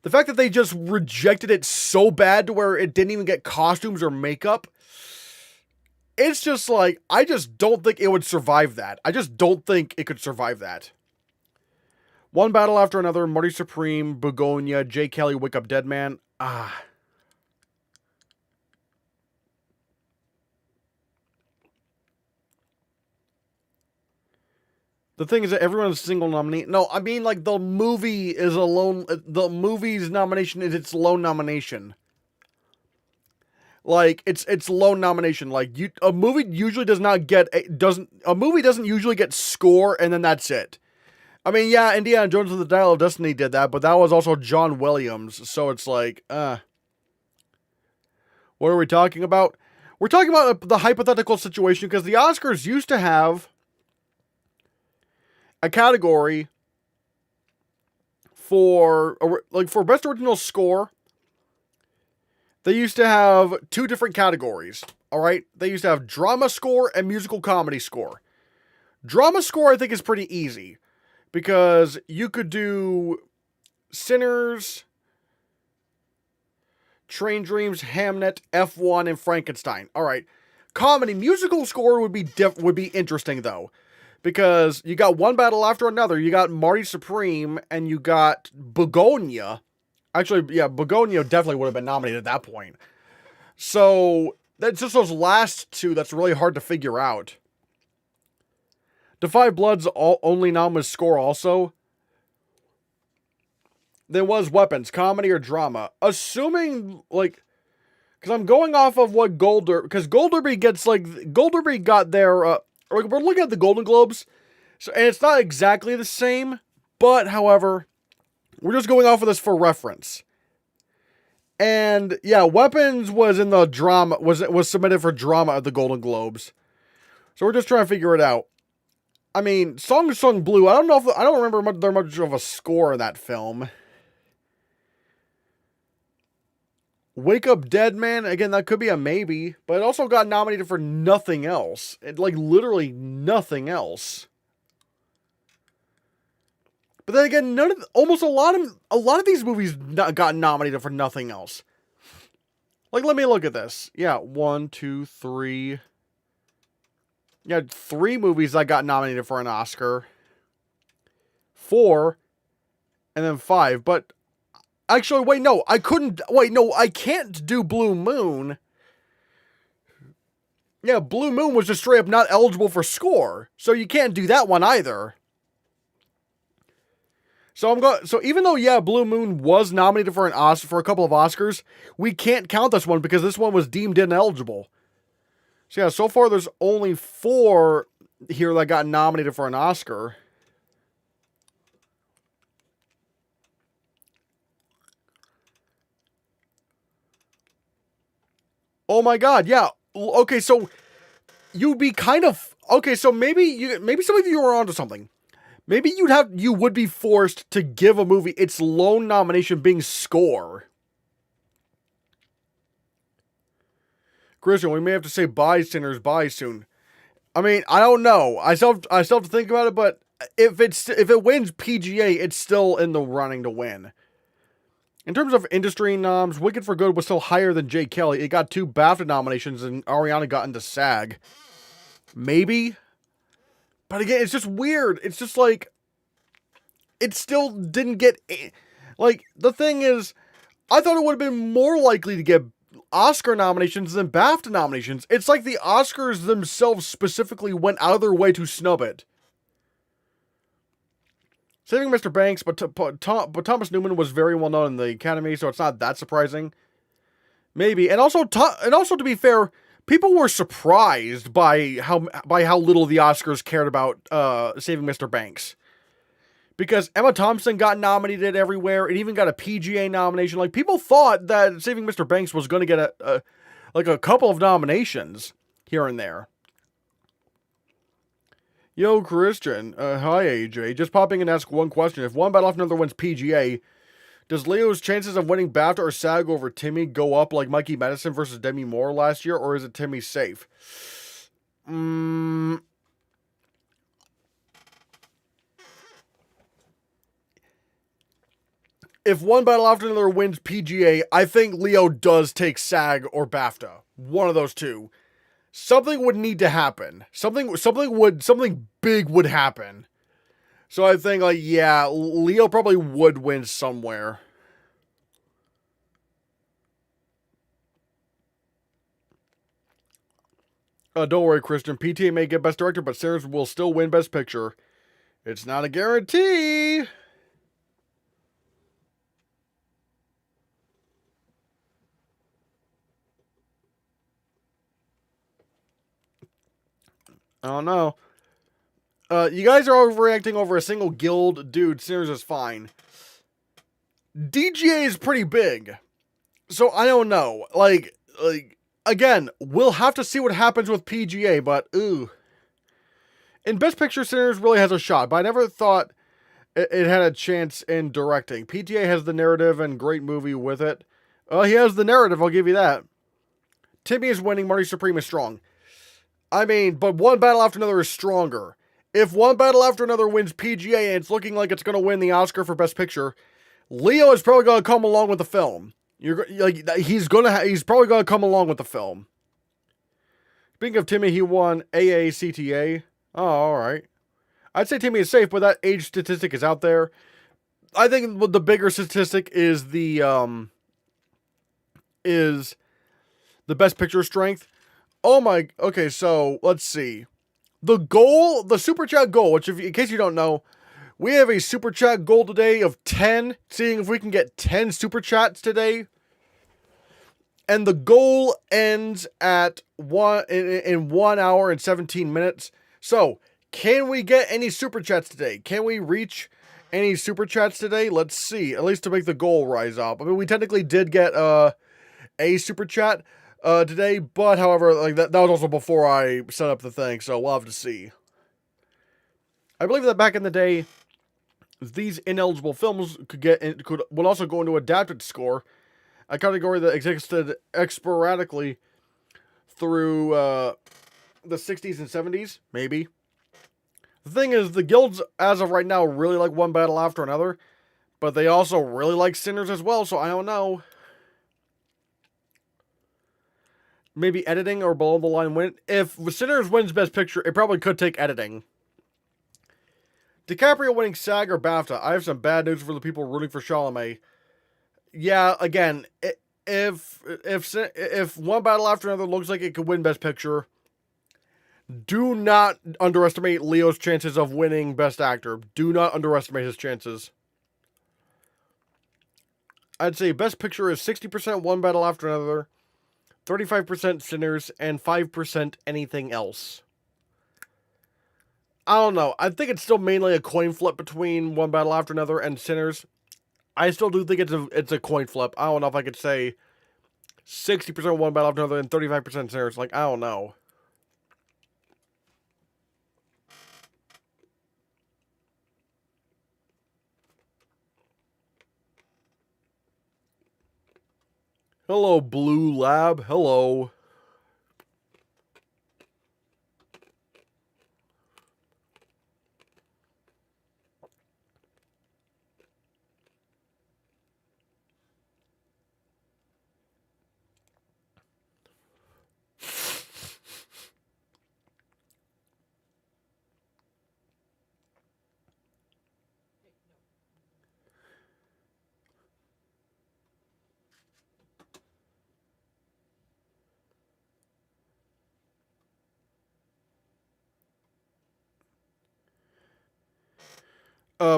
The fact that they just rejected it so bad to where it didn't even get costumes or makeup, it's just like, I just don't think it would survive that. I just don't think it could survive that. One Battle After Another, Marty Supreme, Begonia, J. Kelly, Wake Up Dead Man. The thing is that everyone's single nominee. No, I mean like the movie is a lone. The movie's nomination is its lone nomination. Like it's lone nomination. Like a movie usually does not get a movie doesn't usually get score and then that's it. I mean, yeah, Indiana Jones and the Dial of Destiny did that, but that was also John Williams. So it's like, what are we talking about? We're talking about the hypothetical situation because the Oscars used to have a category for best original score. They used to have two different categories. All right, they used to have drama score and musical comedy score. Drama score, I think, is pretty easy because you could do Sinners, Train Dreams, Hamnet, F1, and Frankenstein. All right, comedy musical score would be interesting though. Because you got one battle after another. You got Marty Supreme and you got Begonia. Actually, yeah, Begonia definitely would have been nominated at that point. So, that's just those last two that's really hard to figure out. Da 5 Blood's only nom was score also. There was weapons, comedy or drama. Assuming, like, because I'm going off of what because Goldderby got their, we're looking at the Golden Globes, so and it's not exactly the same, but however, we're just going off of this for reference. And yeah, Weapons was in the drama was submitted for drama at the Golden Globes, so we're just trying to figure it out. I mean, Song Sung Blue. I don't remember there much of a score in that film. Wake Up Dead Man, again, that could be a maybe, but it also got nominated for nothing else. Literally nothing else. But then again, a lot of these movies got nominated for nothing else. Like, let me look at this. Yeah, 1, 2, 3. Yeah, 3 movies that got nominated for an Oscar. 4, and then 5, but actually, wait, no, I can't do Blue Moon. Yeah, Blue Moon was just straight up not eligible for score. So you can't do that one either. So even though, yeah, Blue Moon was nominated for for a couple of Oscars, we can't count this one because this one was deemed ineligible. So yeah, so far there's only 4 here that got nominated for an Oscar. Oh my god, yeah. Okay, so you'd be kind of okay, so maybe some of you are onto something. Maybe you would be forced to give a movie its lone nomination being score. Christian, we may have to say bye, Sinners, bye soon. I mean, I don't know. I still have to think about it, but if it wins PGA, it's still in the running to win. In terms of industry noms, Wicked for Good was still higher than Jay Kelly. It got 2 BAFTA nominations, and Ariana got into SAG. Maybe? But again, it's just weird. It's just like, it still didn't get... Like, the thing is, I thought it would have been more likely to get Oscar nominations than BAFTA nominations. It's like the Oscars themselves specifically went out of their way to snub it. Saving Mr. Banks, but Thomas Newman was very well known in the Academy, so it's not that surprising. Maybe, and also to be fair, people were surprised by how little the Oscars cared about Saving Mr. Banks, because Emma Thompson got nominated everywhere. It even got a PGA nomination. Like, people thought that Saving Mr. Banks was going to get a couple of nominations here and there. Yo, Christian. Hi, AJ. Just popping in and ask one question. If one battle after another wins PGA, does Leo's chances of winning BAFTA or SAG over Timmy go up like Mikey Madison versus Demi Moore last year, or is it Timmy safe? If one battle after another wins PGA, I think Leo does take SAG or BAFTA. One of those two. Something would need to happen. Something big would happen. So I think, like, yeah, Leo probably would win somewhere. Don't worry, Christian. PTA may get Best Director, but Sinners will still win Best Picture. It's not a guarantee. I don't know. You guys are overreacting over a single guild. Dude, Sinners is fine. DGA is pretty big. So I don't know. Like, again, we'll have to see what happens with PGA, but ooh. In Best Picture, Sinners really has a shot, but I never thought it had a chance in directing. PGA has the narrative and great movie with it. He has the narrative, I'll give you that. Timmy is winning, Marty Supreme is strong. I mean, but One Battle After Another is stronger. If One Battle After Another wins PGA and it's looking like it's going to win the Oscar for Best Picture, Leo is probably going to come along with the film. He's probably going to come along with the film. Speaking of Timmy, he won AACTA. Oh, all right. I'd say Timmy is safe, but that age statistic is out there. I think the bigger statistic is the Best Picture strength. Oh my. Okay, so let's see. The Super Chat goal, which, in case you don't know, we have a Super Chat goal today of 10, seeing if we can get 10 Super Chats today. And the goal ends at 1 hour and 17 minutes. So, can we get any Super Chats today? Can we reach any Super Chats today? Let's see, at least to make the goal rise up. I mean, we technically did get a Super Chat today, but however, like that was also before I set up the thing, so we'll have to see. I believe that back in the day, these ineligible films would also go into adapted score, a category that existed sporadically through the 60s and 70s, maybe. The thing is, the guilds, as of right now, really like One Battle After Another, but they also really like Sinners as well, so I don't know. Maybe editing or below the line win. If Sinners wins Best Picture, it probably could take editing. DiCaprio winning SAG or BAFTA. I have some bad news for the people rooting for Chalamet. Yeah, again, if One Battle After Another looks like it could win Best Picture, do not underestimate Leo's chances of winning Best Actor. Do not underestimate his chances. I'd say Best Picture is 60% One Battle After Another, 35% Sinners, and 5% anything else. I don't know. I think it's still mainly a coin flip between One Battle After Another and Sinners. I still do think it's a coin flip. I don't know if I could say 60% One Battle After Another and 35% Sinners. Like, I don't know. Hello, Blue Lab. Hello.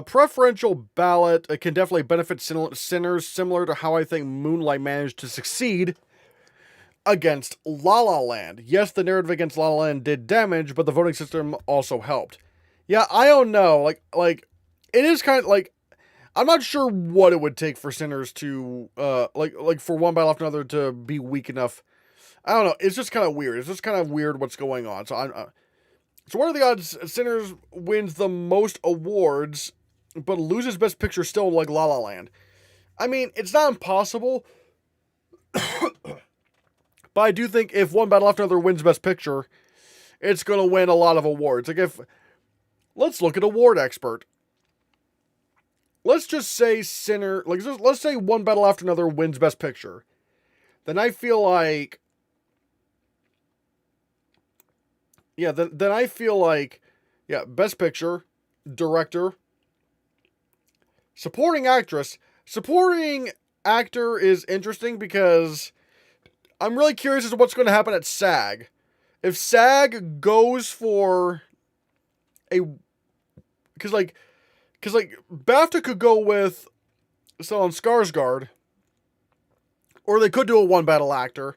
Preferential ballot can definitely benefit Sinners, similar to how I think Moonlight managed to succeed against La La Land. Yes, the narrative against La La Land did damage, but the voting system also helped. Yeah, I don't know. Like it is kind of like, I'm not sure what it would take for Sinners to like for One Battle After Another to be weak enough. I don't know. It's just kind of weird. It's just kind of weird what's going on. So what are the odds Sinners wins the most awards, but loses Best Picture still like La La Land? I mean, it's not impossible, but I do think if One Battle After Another wins Best Picture, it's going to win a lot of awards. Let's look at Award Expert. Let's just say let's say One Battle After Another wins Best Picture. Then I feel like, then I feel like, Best Picture, Director, Supporting Actress. Supporting Actor is interesting because I'm really curious as to what's going to happen at SAG. If SAG goes for Because BAFTA could go with Stellan Skarsgård, or they could do a one battle actor.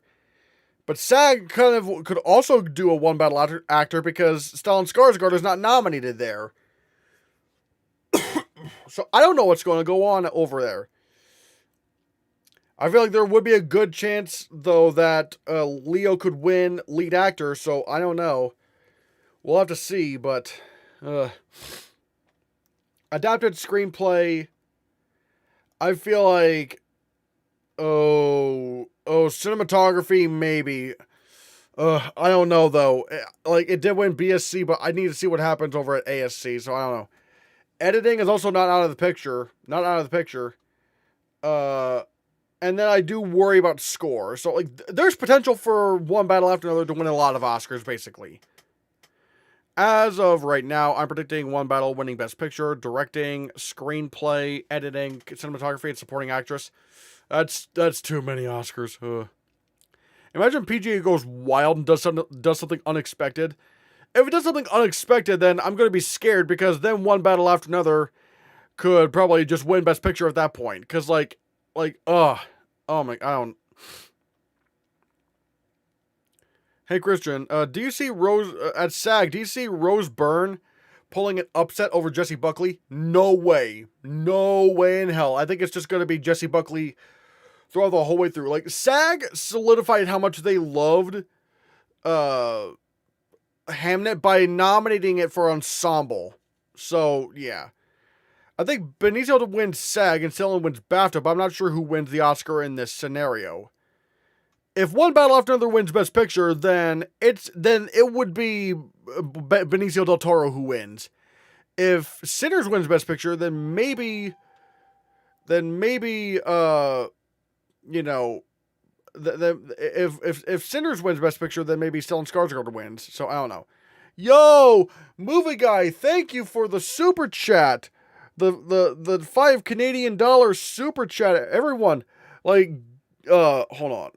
But SAG kind of could also do a one battle actor because Stellan Skarsgård is not nominated there. So I don't know what's going to go on over there. I feel like there would be a good chance, though, that Leo could win lead actor, so I don't know. We'll have to see, but... adapted screenplay, I feel like... cinematography, maybe. I don't know, though. Like, it did win BSC, but I need to see what happens over at ASC, so I don't know. Editing is also not out of the picture. And then I do worry about score. So, like, there's potential for one battle after another to win a lot of Oscars, basically. As of right now, I'm predicting one battle winning Best Picture, directing, screenplay, editing, cinematography, and supporting actress. That's too many Oscars. Imagine PGA goes wild and does something unexpected. If it does something unexpected, then I'm going to be scared because then one battle after another could probably just win Best Picture at that point. Because, oh my, I don't... Hey, Christian, do you see Rose, at SAG, do you see Rose Byrne pulling an upset over Jessie Buckley? No way. No way in hell. I think it's just going to be Jessie Buckley throughout the whole way through. Like, SAG solidified how much they loved, Hamnet by nominating it for Ensemble. So, yeah. I think Benicio wins SAG and Stellan wins BAFTA, but I'm not sure who wins the Oscar in this scenario. If one battle after another wins Best Picture, then it would be Benicio del Toro who wins. If Sinners wins Best Picture, then maybe if Sinners wins Best Picture, then maybe Stellan Skarsgård wins. So I don't know. Yo, movie guy, thank you for the super chat. The $5 Canadian super chat. Everyone, hold on.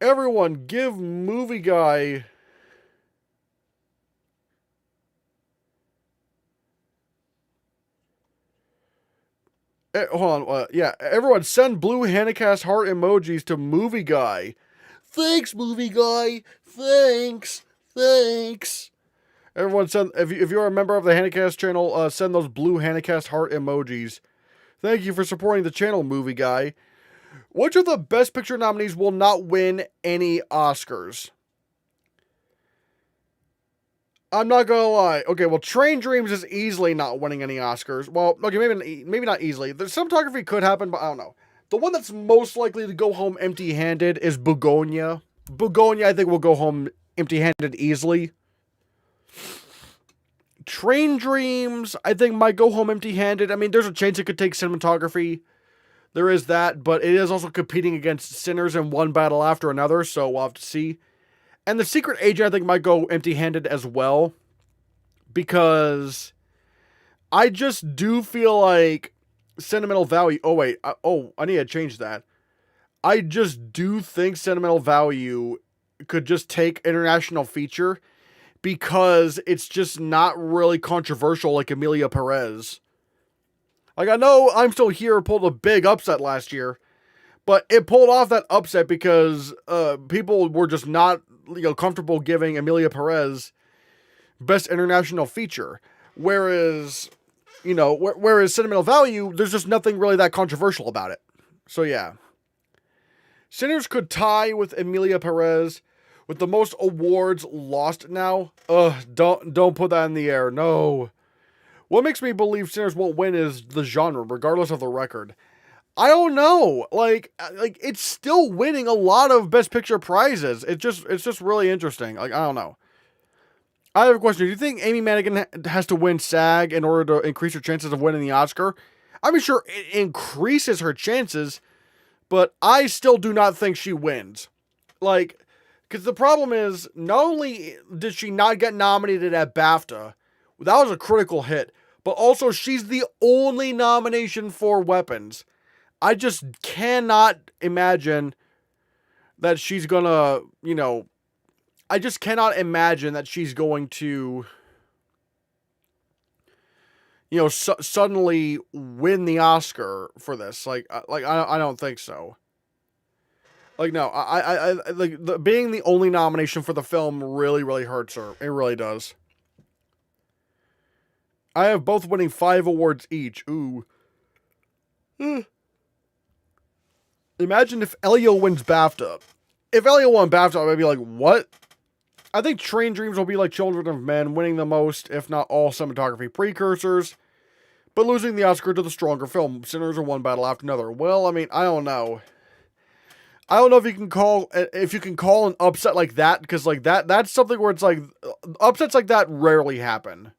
Everyone, give movie guy hold on. Yeah, everyone, send blue Hannahcast heart emojis to movie guy. Thanks, movie guy. Thanks. Everyone, send if you're a member of the Hannahcast channel, send those blue Hannahcast heart emojis. Thank you for supporting the channel, movie guy. Which of the Best Picture nominees will not win any Oscars? I'm not gonna lie. Okay, well, Train Dreams is easily not winning any Oscars. Well, okay, maybe not easily. The cinematography could happen, but I don't know. The one that's most likely to go home empty-handed is Begonia. Begonia, I think, will go home empty-handed easily. Train Dreams, I think, might go home empty-handed. I mean, there's a chance it could take cinematography. There is that, but it is also competing against Sinners in one battle after another, so we'll have to see. And The Secret Agent, I think, might go empty-handed as well, because I just do feel like Sentimental Value... Oh, wait. I need to change that. I just do think Sentimental Value could just take International Feature, because it's just not really controversial like Emilia Perez. Like, I know I'm Still Here pulled a big upset last year, but it pulled off that upset because people were just not comfortable giving Emilia Perez Best International Feature. Whereas Sentimental Value, there's just nothing really that controversial about it. So, yeah. Sinners could tie with Emilia Perez with the most awards lost now. Don't put that in the air. No. What makes me believe Sinners won't win is the genre, regardless of the record. I don't know. Like it's still winning a lot of Best Picture prizes. It's just really interesting. Like, I don't know. I have a question. Do you think Amy Madigan has to win SAG in order to increase her chances of winning the Oscar? I mean, sure, it increases her chances, but I still do not think she wins. Like, because the problem is, not only did she not get nominated at BAFTA, that was a critical hit, but also she's the only nomination for Weapons. I just cannot imagine that she's gonna, I just cannot imagine that she's going to, suddenly win the Oscar for this. I don't think so. Like, no, being the only nomination for the film really, really hurts her. It really does. I have both winning 5 awards each. Ooh. Imagine if Elio wins BAFTA. If Elio won BAFTA, I'd be like, what? I think Train Dreams will be like Children of Men, winning the most, if not all, cinematography precursors, but losing the Oscar to the stronger film. Sinners are one battle after another. Well, I mean, I don't know. I don't know if you can call an upset like that, because like that's something where it's like upsets like that rarely happen.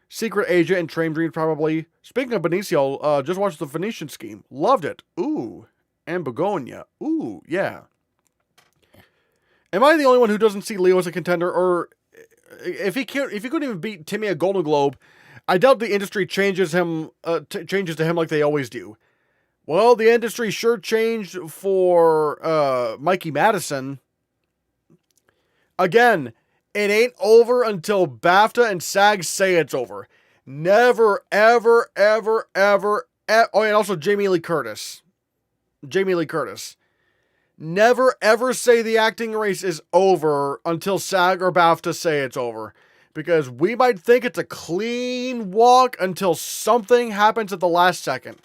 Secret Agent and Train Dreams probably. Speaking of Benicio, just watched The Venetian Scheme. Loved it. Ooh. And Begonia. Ooh, yeah. Am I the only one who doesn't see Leo as a contender? Or if he couldn't even beat Timmy at Golden Globe, I doubt the industry changes changes to him like they always do. Well, the industry sure changed for Mikey Madison. Again, it ain't over until BAFTA and SAG say it's over. Never, ever, ever, ever, oh, and also Jamie Lee Curtis. Never, ever say the acting race is over until SAG or BAFTA say it's over. Because we might think it's a clean walk until something happens at the last second.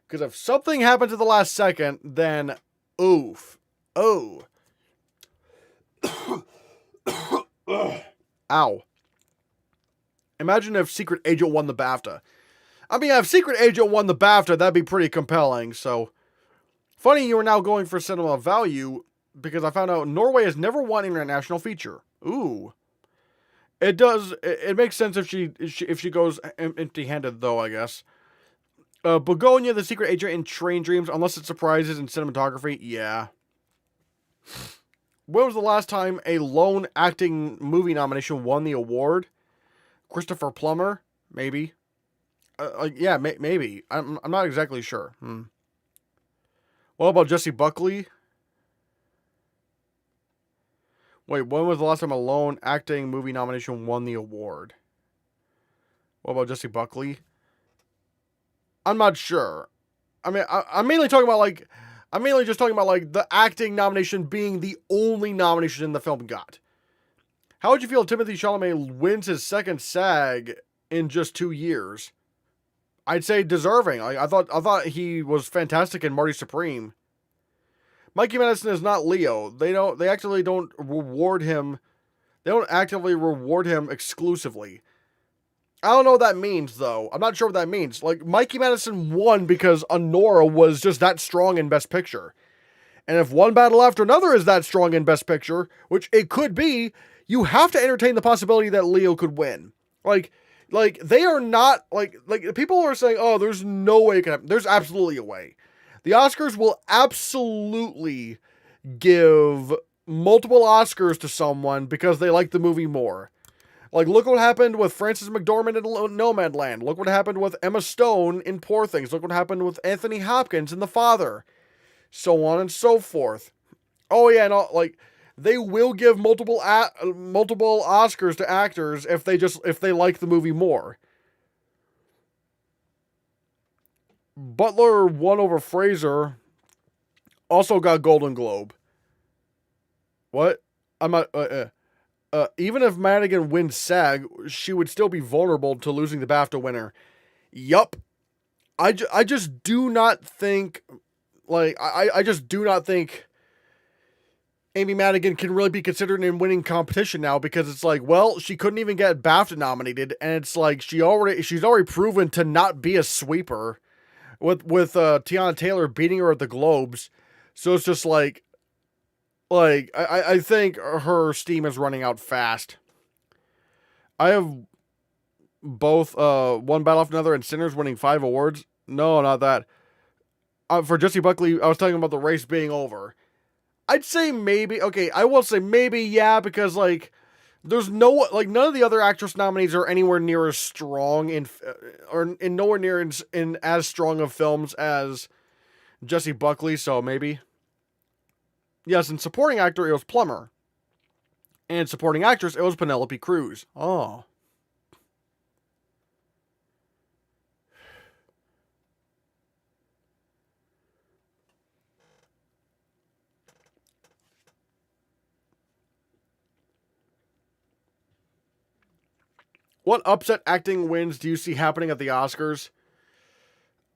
Because if something happens at the last second, then oof. Oh. Ow. Imagine if Secret Agent won the BAFTA. I mean, if Secret Agent won the BAFTA, that'd be pretty compelling. So, funny you are now going for cinema value, because I found out Norway has never won international feature. Ooh. It does. It makes sense if she goes empty-handed, though, I guess. Begonia, The Secret Agent, and Train Dreams, unless it surprises in cinematography, yeah. When was the last time a lone acting movie nomination won the award? Christopher Plummer? Maybe. Yeah, maybe. I'm not exactly sure. What about Jessie Buckley? Wait, when was the last time a lone acting movie nomination won the award? What about Jessie Buckley? I'm not sure. I mean, I'm mainly talking about like... I'm mainly just talking about, like, the acting nomination being the only nomination the film got. How would you feel if Timothée Chalamet wins his second SAG in just 2 years? I'd say deserving. I thought he was fantastic in Marty Supreme. Mikey Madison is not Leo. They actually don't reward him. They don't actively reward him exclusively. I don't know what that means, though. I'm not sure what that means. Like, Mikey Madison won because Honora was just that strong in Best Picture. And if One Battle After Another is that strong in Best Picture, which it could be, you have to entertain the possibility that Leo could win. Like they are not, like people are saying, oh, there's no way it can happen. There's absolutely a way. The Oscars will absolutely give multiple Oscars to someone because they like the movie more. Like, look what happened with Frances McDormand in Nomadland. Look what happened with Emma Stone in Poor Things. Look what happened with Anthony Hopkins in The Father. So on and so forth. Oh, yeah, and like, they will give multiple Oscars to actors if they like the movie more. Butler won over Fraser. Also got Golden Globe. What? I'm not... even if Madigan wins SAG, she would still be vulnerable to losing the BAFTA winner. Yup. I just do not think, like, I just do not think Amy Madigan can really be considered in winning competition now, because it's like, well, she couldn't even get BAFTA nominated, and it's like she's already proven to not be a sweeper with Tiana Taylor beating her at the Globes. So it's just like I think her steam is running out fast. I have both One Battle After Another and Sinners winning 5 awards. No, not that. For Jessie Buckley, I was talking about the race being over. I'd say maybe. Okay, I will say maybe, yeah, because like there's none of the other actress nominees are anywhere near as strong or nowhere near in as strong of films as Jessie Buckley. So maybe. Yes, in supporting actor, it was Plummer. And supporting actress, it was Penelope Cruz. Oh. What upset acting wins do you see happening at the Oscars?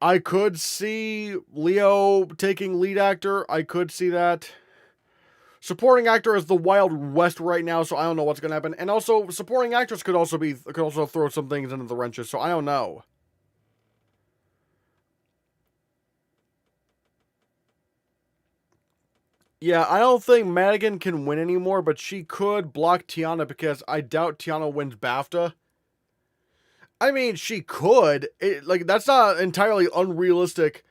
I could see Leo taking lead actor. I could see that. Supporting actor is the Wild West right now, so I don't know what's gonna happen. And also, supporting actress could also throw some things into the wrenches, so I don't know. Yeah, I don't think Madigan can win anymore, but she could block Tiana because I doubt Tiana wins BAFTA. I mean, she could. That's not an entirely unrealistic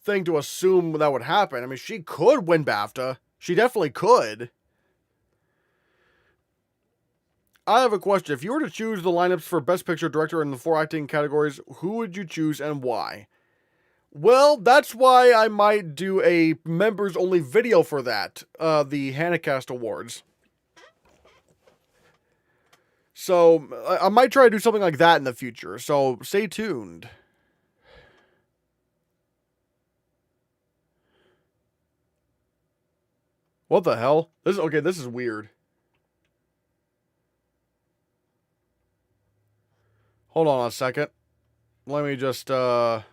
thing to assume that would happen. I mean, she could win BAFTA. She definitely could. I have a question. If you were to choose the lineups for Best Picture, Director, and the 4 acting categories, who would you choose and why? Well, that's why I might do a members-only video for that, the Hannahcast Awards. So, I might try to do something like that in the future, so stay tuned. What the hell? This is weird. Hold on a second. Let me just, The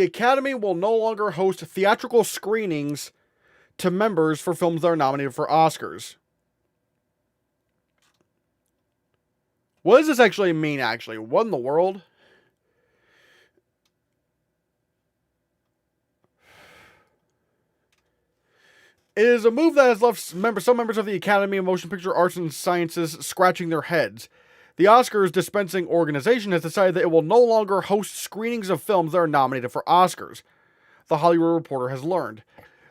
Academy will no longer host theatrical screenings to members for films that are nominated for Oscars. What does this actually mean, actually? What in the world? It is a move that has left some members of the Academy of Motion Picture Arts and Sciences scratching their heads. The Oscars dispensing organization has decided that it will no longer host screenings of films that are nominated for Oscars, The Hollywood Reporter has learned.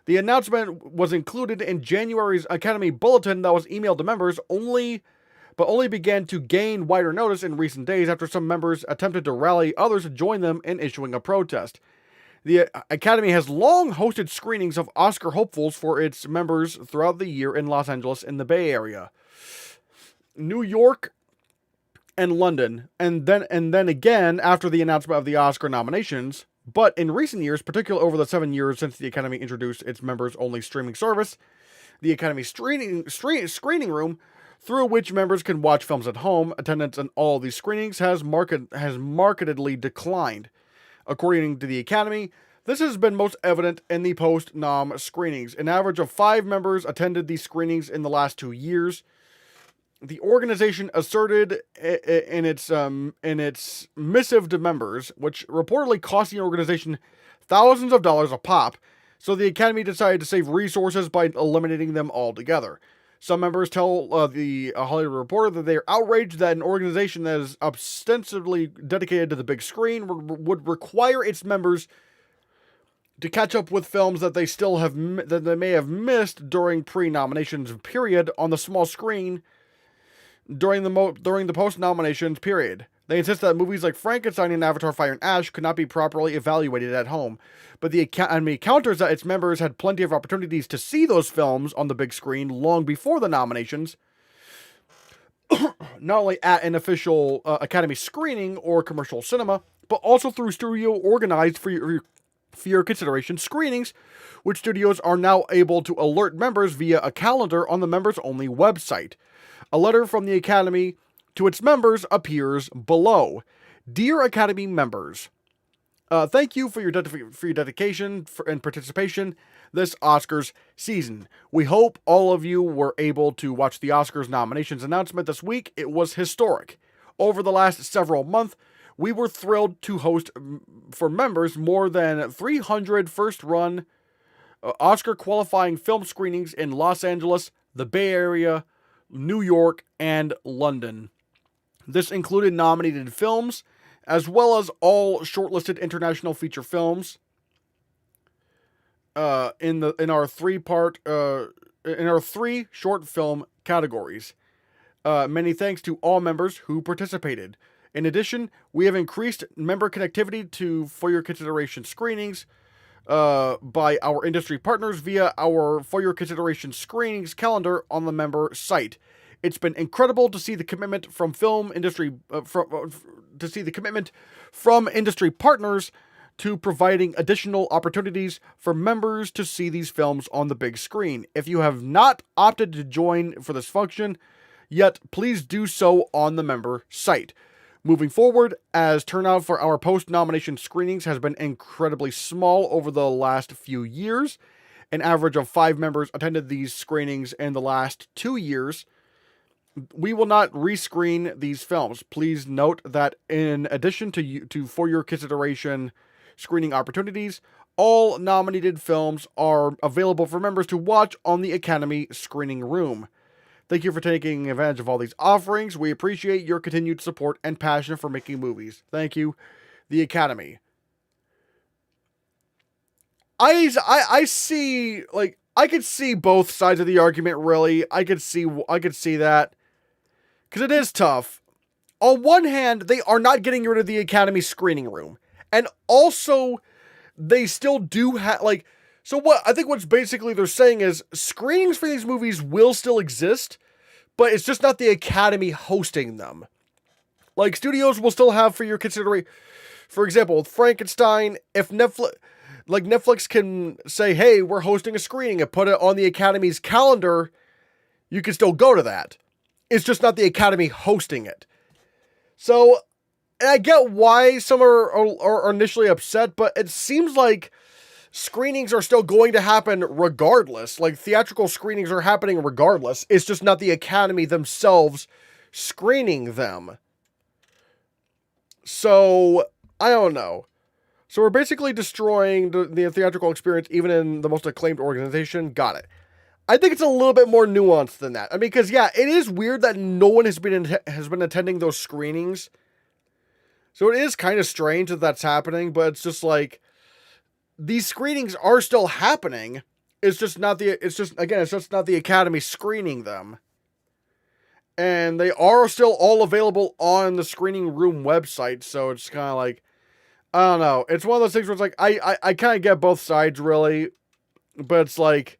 The announcement was included in January's Academy Bulletin that was emailed to members but only began to gain wider notice in recent days after some members attempted to rally others to join them in issuing a protest. The Academy has long hosted screenings of Oscar hopefuls for its members throughout the year in Los Angeles and the Bay Area, New York, and London, and then again after the announcement of the Oscar nominations. But in recent years, particularly over the 7 years since the Academy introduced its members-only streaming service, the Academy screening room, through which members can watch films at home, attendance in all these screenings has markedly declined. According to the Academy, this has been most evident in the post-nom screenings. An average of 5 members attended these screenings in the last 2 years. The organization asserted in its missive to members, which reportedly cost the organization thousands of dollars a pop, so the Academy decided to save resources by eliminating them altogether. Some members tell the Hollywood Reporter that they are outraged that an organization that is ostensibly dedicated to the big screen would require its members to catch up with films that they may have missed during pre-nominations period on the small screen during the post-nominations period. They insist that movies like Frankenstein and Avatar: Fire and Ash could not be properly evaluated at home. But the Academy counters that its members had plenty of opportunities to see those films on the big screen long before the nominations, not only at an official Academy screening or commercial cinema, but also through studio-organized for your consideration screenings, which studios are now able to alert members via a calendar on the members-only website. A letter from the Academy to its members appears below. Dear Academy members, thank you for your dedication and participation this Oscars season. We hope all of you were able to watch the Oscars nominations announcement this week. It was historic. Over the last several months, we were thrilled to host for members more than 300 first-run Oscar qualifying film screenings in Los Angeles, the Bay Area, New York, and London. This included nominated films, as well as all shortlisted international feature films. In our 3 short film categories. Many thanks to all members who participated. In addition, we have increased member connectivity for your consideration screenings by our industry partners via our For Your Consideration screenings calendar on the member site. It's been incredible to see the commitment from film industry from industry partners to providing additional opportunities for members to see these films on the big screen. If you have not opted to join for this function yet, please do so on the member site. Moving forward, as turnout for our post-nomination screenings has been incredibly small over the last few years, an average of 5 members attended these screenings in the last 2 years, we will not rescreen these films. Please note that in addition to For Your Consideration screening opportunities, all nominated films are available for members to watch on the Academy screening room. Thank you for taking advantage of all these offerings. We appreciate your continued support and passion for making movies. Thank you, the Academy. I see, like, I could see both sides of the argument, really. I could see that. Because it is tough. On one hand, they are not getting rid of the Academy screening room. And also, they still do have, like, so what I think what's basically they're saying is screenings for these movies will still exist, but it's just not the Academy hosting them. Like, studios will still have For Your Consideration. For example, with Frankenstein, if Netflix can say, hey, we're hosting a screening and put it on the Academy's calendar, you can still go to that. It's just not the Academy hosting it. So, and I get why some are initially upset, but it seems like screenings are still going to happen regardless. Like, theatrical screenings are happening regardless. It's just not the Academy themselves screening them. So, I don't know. So we're basically destroying the theatrical experience even in the most acclaimed organization. Got it. I think it's a little bit more nuanced than that. I mean, because, yeah, it is weird that no one has been attending those screenings. So it is kind of strange that that's happening, but it's just like, these screenings are still happening. It's just not the Academy screening them. And they are still all available on the screening room website, so it's kind of like, I don't know. It's one of those things where it's like, I kind of get both sides, really. But it's like,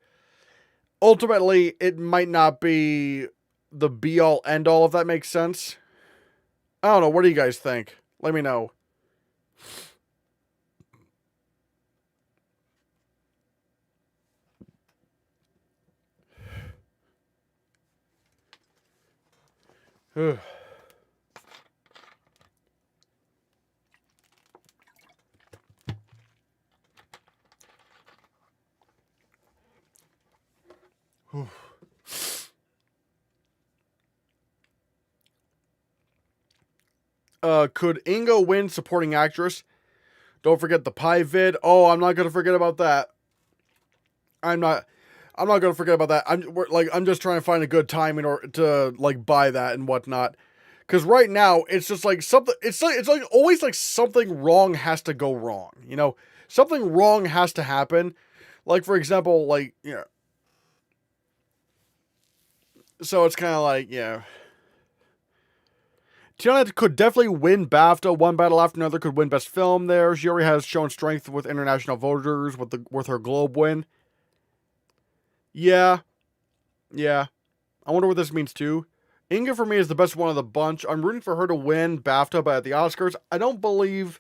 ultimately, it might not be the be-all, end-all, if that makes sense. I don't know. What do you guys think? Let me know. Could Inga win supporting actress? Don't forget the pie vid. Oh, I'm not gonna forget about that. I'm not gonna forget about that. I'm just trying to find a good time in order to like buy that and whatnot. Because right now it's just like something. It's like always like something wrong has to go wrong. You know, something wrong has to happen. Like, for example, like, you know. So it's kind of like, yeah. Tiana could definitely win BAFTA. One Battle After Another could win Best Film there. She already has shown strength with international voters with her Globe win. Yeah. Yeah. I wonder what this means too. Inga for me is the best one of the bunch. I'm rooting for her to win BAFTA, but at the Oscars, I don't believe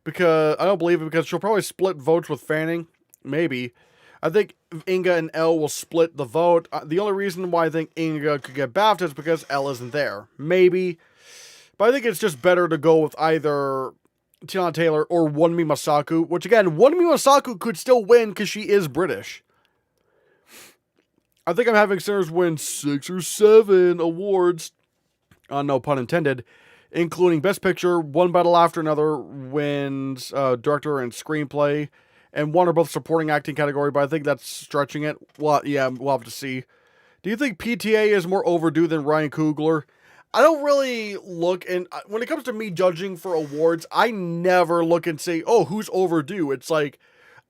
it because she'll probably split votes with Fanning. Maybe. I think Inga and Elle will split the vote. The only reason why I think Inga could get BAFTA is because Elle isn't there. Maybe. But I think it's just better to go with either Tiana Taylor or Wonmi Masaku, which again, Wonmi Masaku could still win because she is British. I think I'm having Sinners win 6 or 7 awards, no pun intended, including Best Picture. One Battle After Another wins Director and Screenplay, and one or both supporting acting category, but I think that's stretching it. Well, yeah, we'll have to see. Do you think PTA is more overdue than Ryan Coogler? I don't really look, and when it comes to me judging for awards, I never look and say, oh, who's overdue? It's like,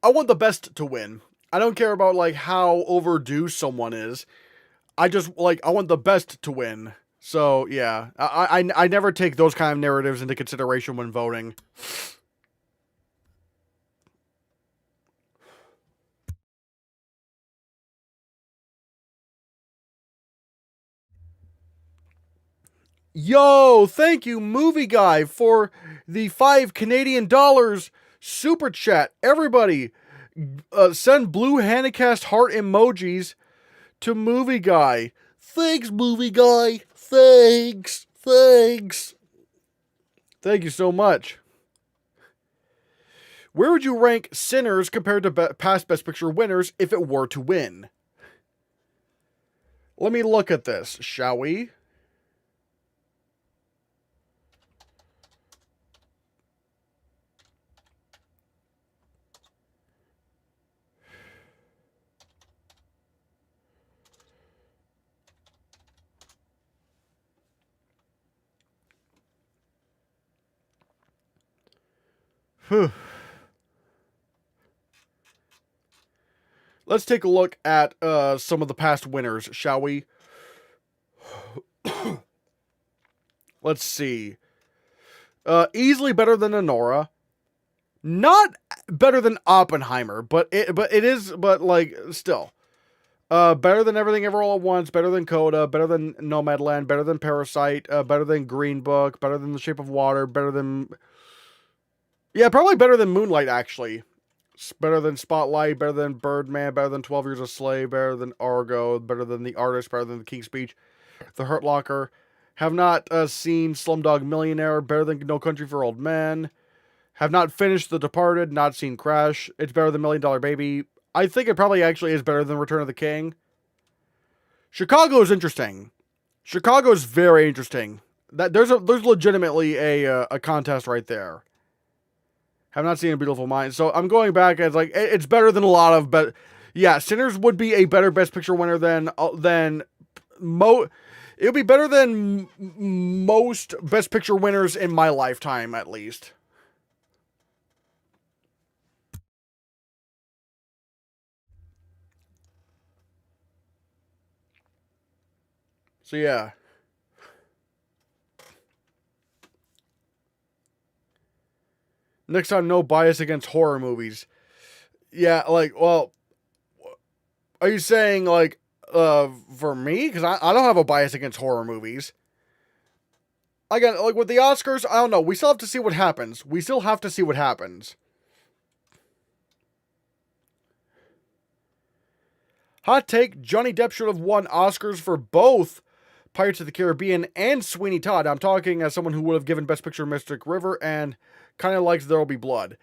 I want the best to win. I don't care about, like, how overdue someone is. I just, like, I want the best to win. So yeah, I never take those kind of narratives into consideration when voting. Yo, thank you, Movie Guy, for the $5 Canadian super chat. Everybody, send blue Hannahcast heart emojis to Movie Guy. Thanks, Movie Guy. Thanks. Thanks. Thank you so much. Where would you rank Sinners compared to past Best Picture winners if it were to win? Let me look at this, shall we? Let's take a look at some of the past winners, shall we? Let's see. Easily better than Anora. Not better than Oppenheimer, but still. Better than Everything Ever All at Once, better than Coda, better than Nomadland, better than Parasite, better than Green Book, better than The Shape of Water, better than... Yeah, probably better than Moonlight, actually. Better than Spotlight, better than Birdman, better than 12 Years a Slave, better than Argo, better than The Artist, better than The King's Speech, The Hurt Locker. Have not seen Slumdog Millionaire, better than No Country for Old Men. Have not finished The Departed, not seen Crash. It's better than $1 Million Baby. I think it probably actually is better than Return of the King. Chicago is interesting. Chicago is very interesting. There's legitimately a contest right there. Have not seen A Beautiful Mind. So I'm going back as like it's better than a lot of, but yeah, Sinners would be a better Best Picture winner than it would be better than most Best Picture winners in my lifetime, at least. So yeah. Next time, no bias against horror movies. Yeah, like, well, are you saying, like, for me? Because I don't have a bias against horror movies. Again, like, with the Oscars, I don't know. We still have to see what happens. Hot take, Johnny Depp should have won Oscars for both Pirates of the Caribbean and Sweeney Todd. I'm talking as someone who would have given Best Picture Mystic River and kind of likes There'll Be Blood.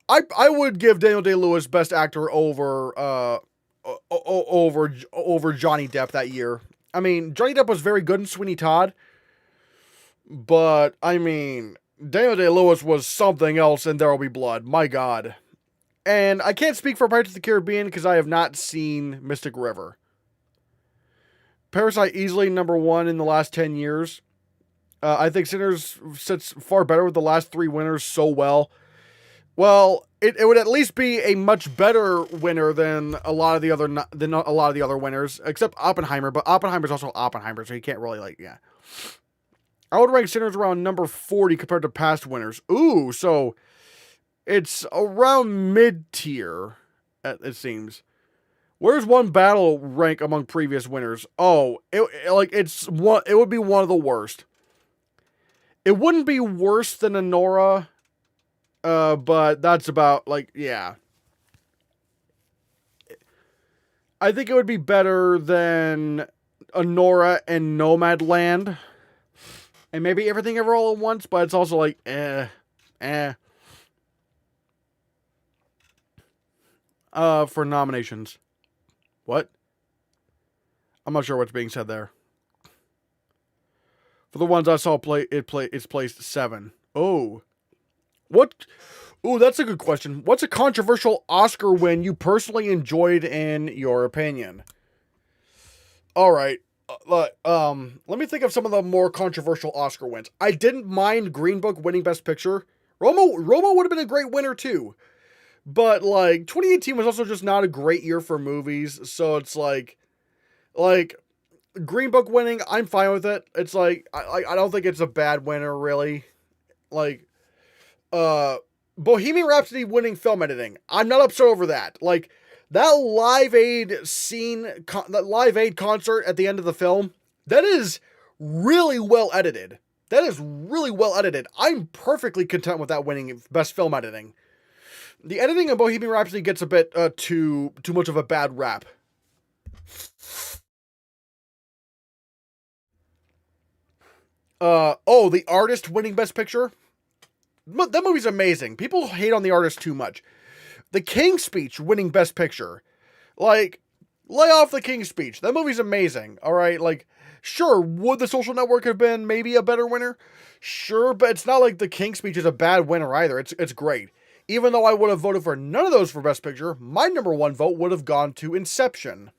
I would give Daniel Day-Lewis Best Actor over Johnny Depp that year. I mean, Johnny Depp was very good in Sweeney Todd, but I mean, Daniel Day-Lewis was something else in There'll Be Blood. My God. And I can't speak for Pirates of the Caribbean because I have not seen Mystic River. Parasite easily number one in the last 10 years. I think Sinners sits far better with the last three winners so well. Well, it would at least be a much better winner than a lot of the other winners, except Oppenheimer. But Oppenheimer's also Oppenheimer, so you can't really yeah. I would rank Sinners around number 40 compared to past winners. Ooh, so it's around mid-tier, it seems. Where's One Battle rank among previous winners? Oh, it would be one of the worst. It wouldn't be worse than Anora, but that's about, yeah. I think it would be better than Anora and Nomadland. And maybe Everything Ever All at Once, but it's also for nominations. What? I'm not sure what's being said there. For the ones I saw it's placed 7. Oh. What? Ooh, that's a good question. What's a controversial Oscar win you personally enjoyed in your opinion? All right. Let me think of some of the more controversial Oscar wins. I didn't mind Green Book winning Best Picture. Roma would have been a great winner too. But 2018 was also just not a great year for movies, so it's like Green Book winning, I'm fine with it. It's like I don't think it's a bad winner really. Like uh Bohemian Rhapsody winning film editing. I'm not upset over that. Like that Live Aid scene, that Live Aid concert at the end of the film, that is really well edited. That is really well edited. I'm perfectly content with that winning best film editing. The editing of Bohemian Rhapsody gets a bit too much of a bad rap. The Artist winning best picture. That movie's amazing. People hate on The Artist too much. The King's Speech winning best picture. Like, lay off The King's Speech. That movie's amazing. All right, like, sure, would The Social Network have been maybe a better winner? Sure, but it's not like The King's Speech is a bad winner either. It's great. Even though I would have voted for none of those for best picture, my number one vote would have gone to Inception.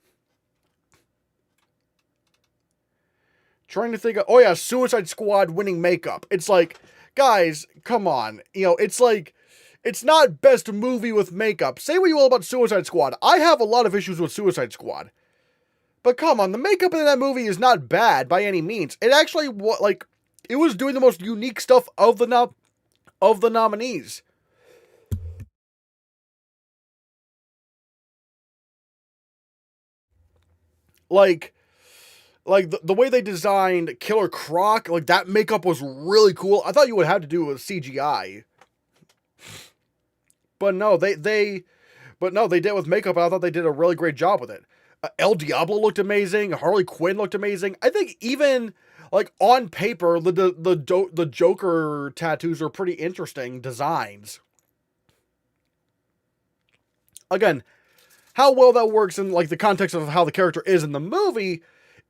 Trying to think of, oh yeah, Suicide Squad winning makeup. It's like, guys, come on. You know, it's like, it's not best movie with makeup. Say what you will about Suicide Squad. I have a lot of issues with Suicide Squad. But come on, the makeup in that movie is not bad by any means. It actually, it was doing the most unique stuff of the nominees. Like the way they designed Killer Croc, like that makeup was really cool. I thought you would have to do it with CGI. But no, they did it with makeup, and I thought they did a really great job with it. El Diablo looked amazing. Harley Quinn looked amazing. I think even like on paper, the Joker tattoos are pretty interesting designs. Again, how well that works in like the context of how the character is in the movie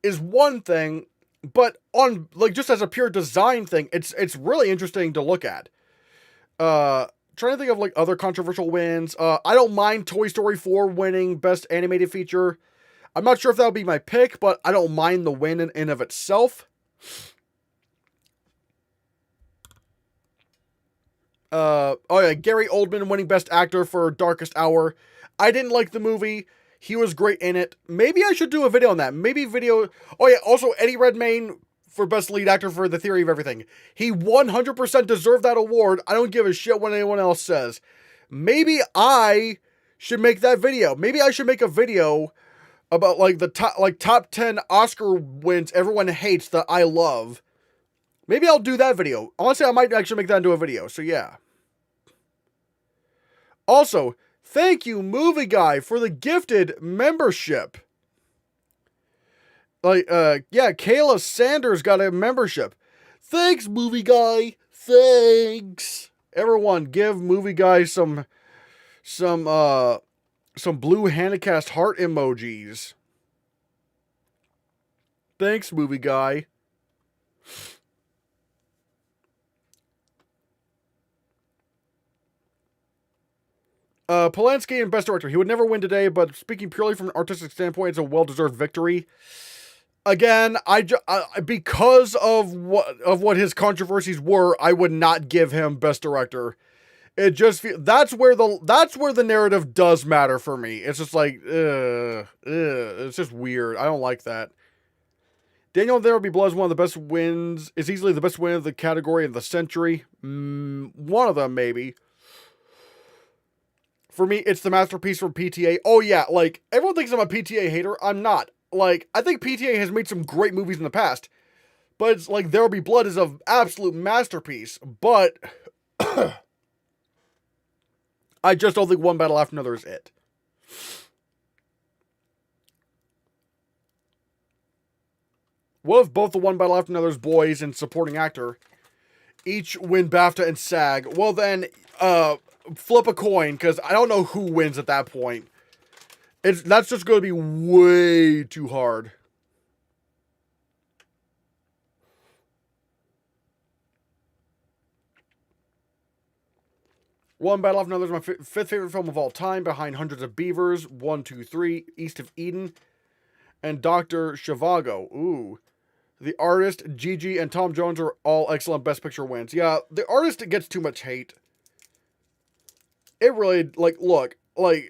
is one thing, but on like just as a pure design thing, it's really interesting to look at. Trying to think of like other controversial wins. I don't mind Toy Story 4 winning Best Animated Feature. I'm not sure if that would be my pick, but I don't mind the win in and of itself. Oh yeah, Gary Oldman winning Best Actor for Darkest Hour. I didn't like the movie. He was great in it. Maybe I should do a video on that. Maybe video. Oh yeah, also Eddie Redmayne for Best Lead Actor for The Theory of Everything. He 100% deserved that award. I don't give a shit what anyone else says. Maybe I should make that video. Maybe I should make a video about like the top 10 Oscar wins everyone hates that I love. Maybe I'll do that video. Honestly, I might actually make that into a video. So yeah. Also, thank you, Movie Guy, for the gifted membership. Kayla Sanders got a membership. Thanks, Movie Guy. Thanks. Everyone, give Movie Guy some blue Hannahcast heart emojis. Thanks, Movie Guy. Polanski and Best Director. He would never win today, but speaking purely from an artistic standpoint, it's a well-deserved victory. Again, because of what his controversies were, I would not give him Best Director. It just that's where the narrative does matter for me. It's just like, it's just weird. I don't like that. Daniel There Will Be Blood is one of the best wins. It's easily the best win of the category of the century. One of them, maybe. For me, it's the masterpiece from PTA. Oh yeah, like, everyone thinks I'm a PTA hater. I'm not. Like, I think PTA has made some great movies in the past. But it's like, There Will Be Blood is an absolute masterpiece. But I just don't think One Battle After Another is it. What if both the One Battle After Another's boys and supporting actor each win BAFTA and SAG? Well then, flip a coin, because I don't know who wins at that point. That's just going to be way too hard. One Battle After Another is my fifth favorite film of all time, behind Hundreds of Beavers, 1, 2, 3, East of Eden, and Dr. Zhivago. Ooh. The Artist, Gigi, and Tom Jones are all excellent Best Picture wins. Yeah, The Artist gets too much hate. It really, like, look, what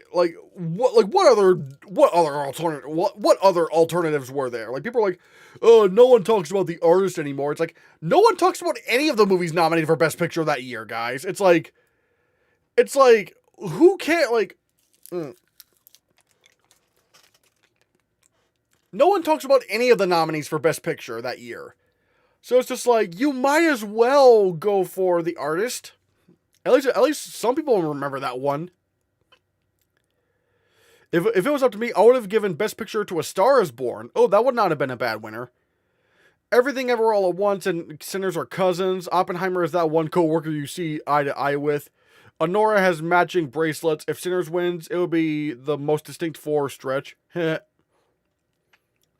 other alternatives were there? Like, people are like, oh, no one talks about The Artist anymore. It's like, no one talks about any of the movies nominated for Best Picture that year, guys. It's like, who can't, like, no one talks about any of the nominees for Best Picture that year. So it's just like, you might as well go for The Artist. At least some people remember that one. If it was up to me, I would have given Best Picture to A Star Is Born. Oh, that would not have been a bad winner. Everything Ever All at Once and Sinners Are Cousins. Oppenheimer is that one co-worker you see eye to eye with. Honora has matching bracelets. If Sinners wins, it would be the most distinct four stretch.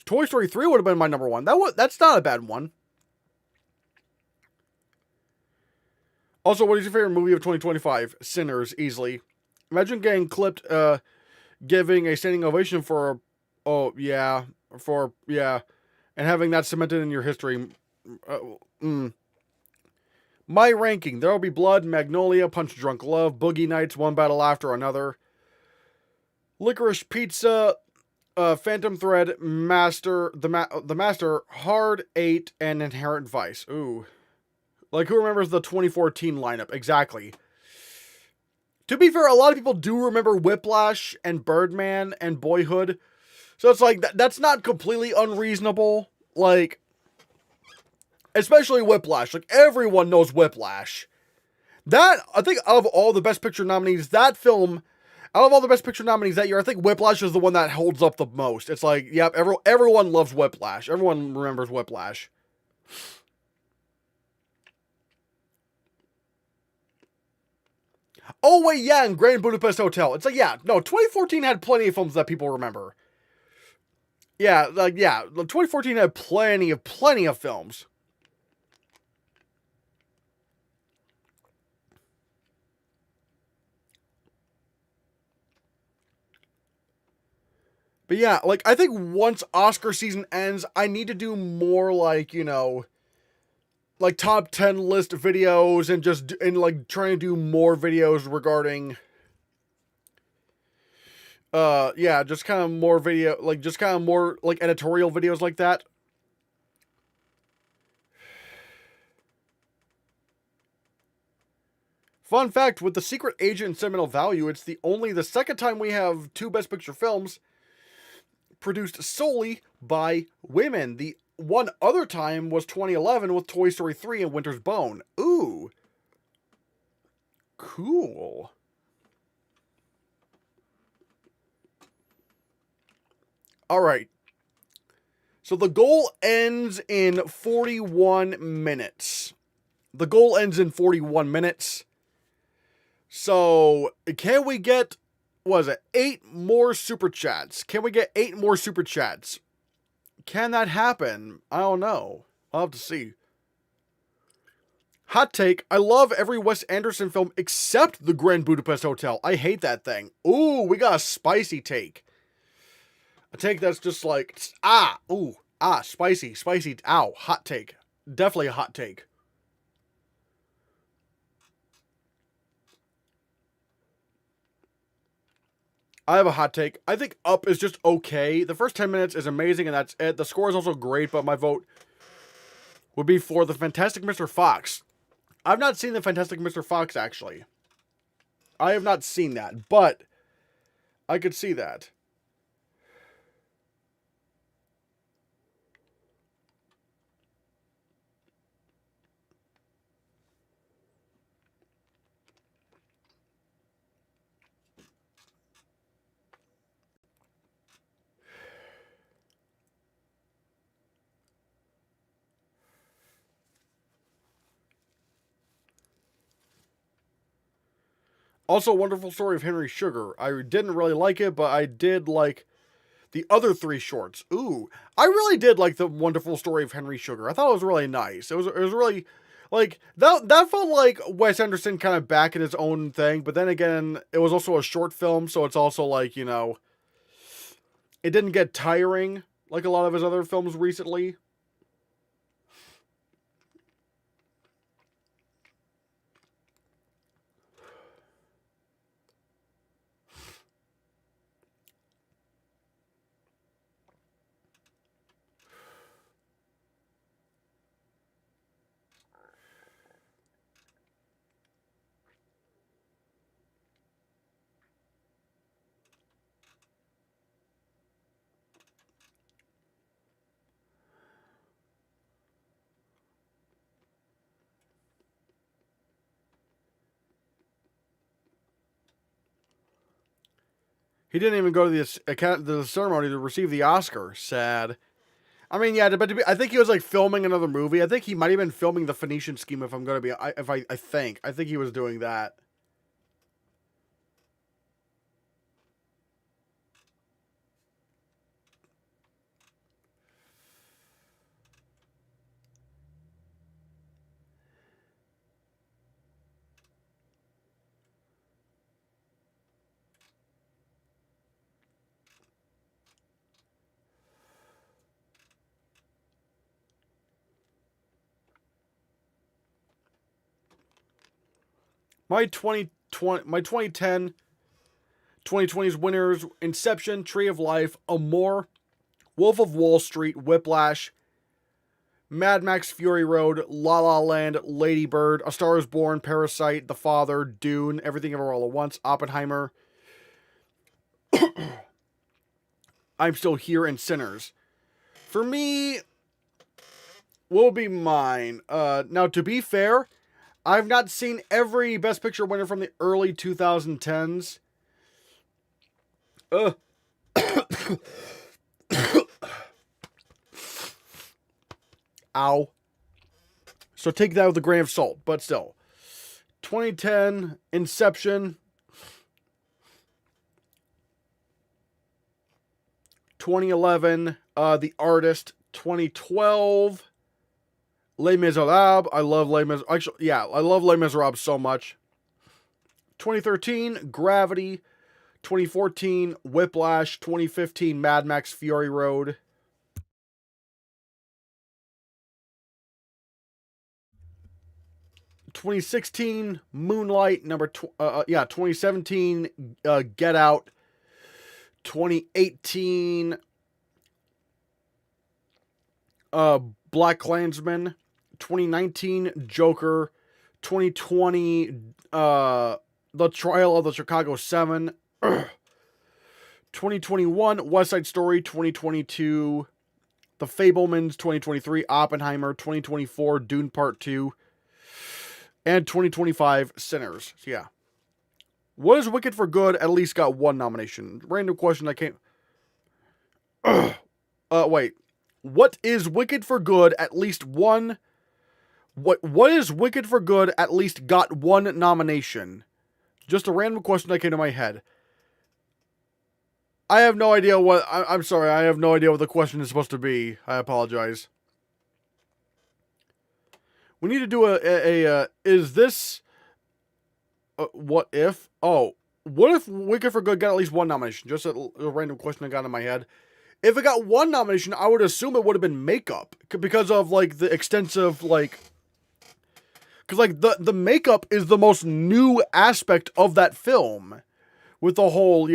Toy Story 3 would have been my number one. That's not a bad one. Also, what is your favorite movie of 2025? Sinners, easily. Imagine getting clipped, giving a standing ovation for, and having that cemented in your history. My ranking: There Will Be Blood, Magnolia, Punch Drunk Love, Boogie Nights, One Battle After Another, Licorice Pizza, Phantom Thread, The Master, Hard 8, and Inherent Vice. Ooh. Like, who remembers the 2014 lineup? Exactly. To be fair, a lot of people do remember Whiplash and Birdman and Boyhood. So it's like, that's not completely unreasonable. Like, especially Whiplash. Like, everyone knows Whiplash. I think out of all the Best Picture nominees, that film, out of all the Best Picture nominees that year, I think Whiplash is the one that holds up the most. It's like, yep, everyone loves Whiplash. Everyone remembers Whiplash. Oh, wait, yeah, and Grand Budapest Hotel. It's like, yeah, no, 2014 had plenty of films that people remember. Yeah, 2014 had plenty of films. But yeah, like, I think once Oscar season ends, I need to do more, like, like top 10 list videos and like trying to do more videos regarding just kind of more editorial videos like that. Fun fact, with The Secret Agent and Sentimental Value, it's the second time we have two Best Picture films produced solely by women. The one other time was 2011 with Toy Story 3 and Winter's Bone. Ooh. Cool. Alright. So the goal ends in 41 minutes. So, can we get, 8 more Super Chats? Can we get 8 more Super Chats? Can that happen? I don't know. I'll have to see. Hot take, I love every Wes Anderson film except The Grand Budapest Hotel. I hate that thing. Ooh, we got a spicy take. A take that's just like, spicy, ow, hot take. Definitely a hot take. I have a hot take. I think Up is just okay. The first 10 minutes is amazing, and that's it. The score is also great, but my vote would be for The Fantastic Mr. Fox. I've not seen The Fantastic Mr. Fox, actually. I have not seen that, but I could see that. Also, Wonderful Story of Henry Sugar. I didn't really like it, but I did like the other 3 shorts. Ooh, I really did like The Wonderful Story of Henry Sugar. I thought it was really nice. It was really, like, that felt like Wes Anderson kind of back in his own thing, but then again, it was also a short film, so it's also like, it didn't get tiring like a lot of his other films recently. He didn't even go to the ceremony to receive the Oscar. Sad. I mean, yeah, but I think he was like filming another movie. I think he might have been filming The Phoenician Scheme. If I'm gonna be, I think he was doing that. My 2010, 2020's winners: Inception, Tree of Life, Amour, Wolf of Wall Street, Whiplash, Mad Max Fury Road, La La Land, Lady Bird, A Star Is Born, Parasite, The Father, Dune, Everything Ever All at Once, Oppenheimer, I'm Still Here, and Sinners. For me, what will be mine? Now, to be fair, I've not seen every Best Picture winner from the early 2010s. Ow. So take that with a grain of salt, but still. 2010, Inception. 2011, The Artist. 2012, Les Miserables. I love Les Miserables. Actually, yeah, I love Les Miserables so much. 2013, Gravity. 2014, Whiplash. 2015, Mad Max Fury Road. 2016, Moonlight. 2017, Get Out. 2018, Black Klansman. 2019, Joker. 2020, The Trial of the Chicago 7. 2021, West Side Story. 2022, The Fablemans. 2023, Oppenheimer. 2024, Dune Part 2. And 2025, Sinners. So yeah. What is Wicked for Good? At least got one nomination. Random question I can't... wait. What is Wicked for Good? At least one... What is Wicked for Good? At least got one nomination. Just a random question that came to my head. I have no idea what... I'm sorry, I have no idea what the question is supposed to be. I apologize. We need to do is this... what if? Oh, what if Wicked for Good got at least one nomination? Just a random question I got in my head. If it got one nomination, I would assume it would have been makeup. Because of, like, the extensive, like... Because, like, the makeup is the most new aspect of that film. With the whole,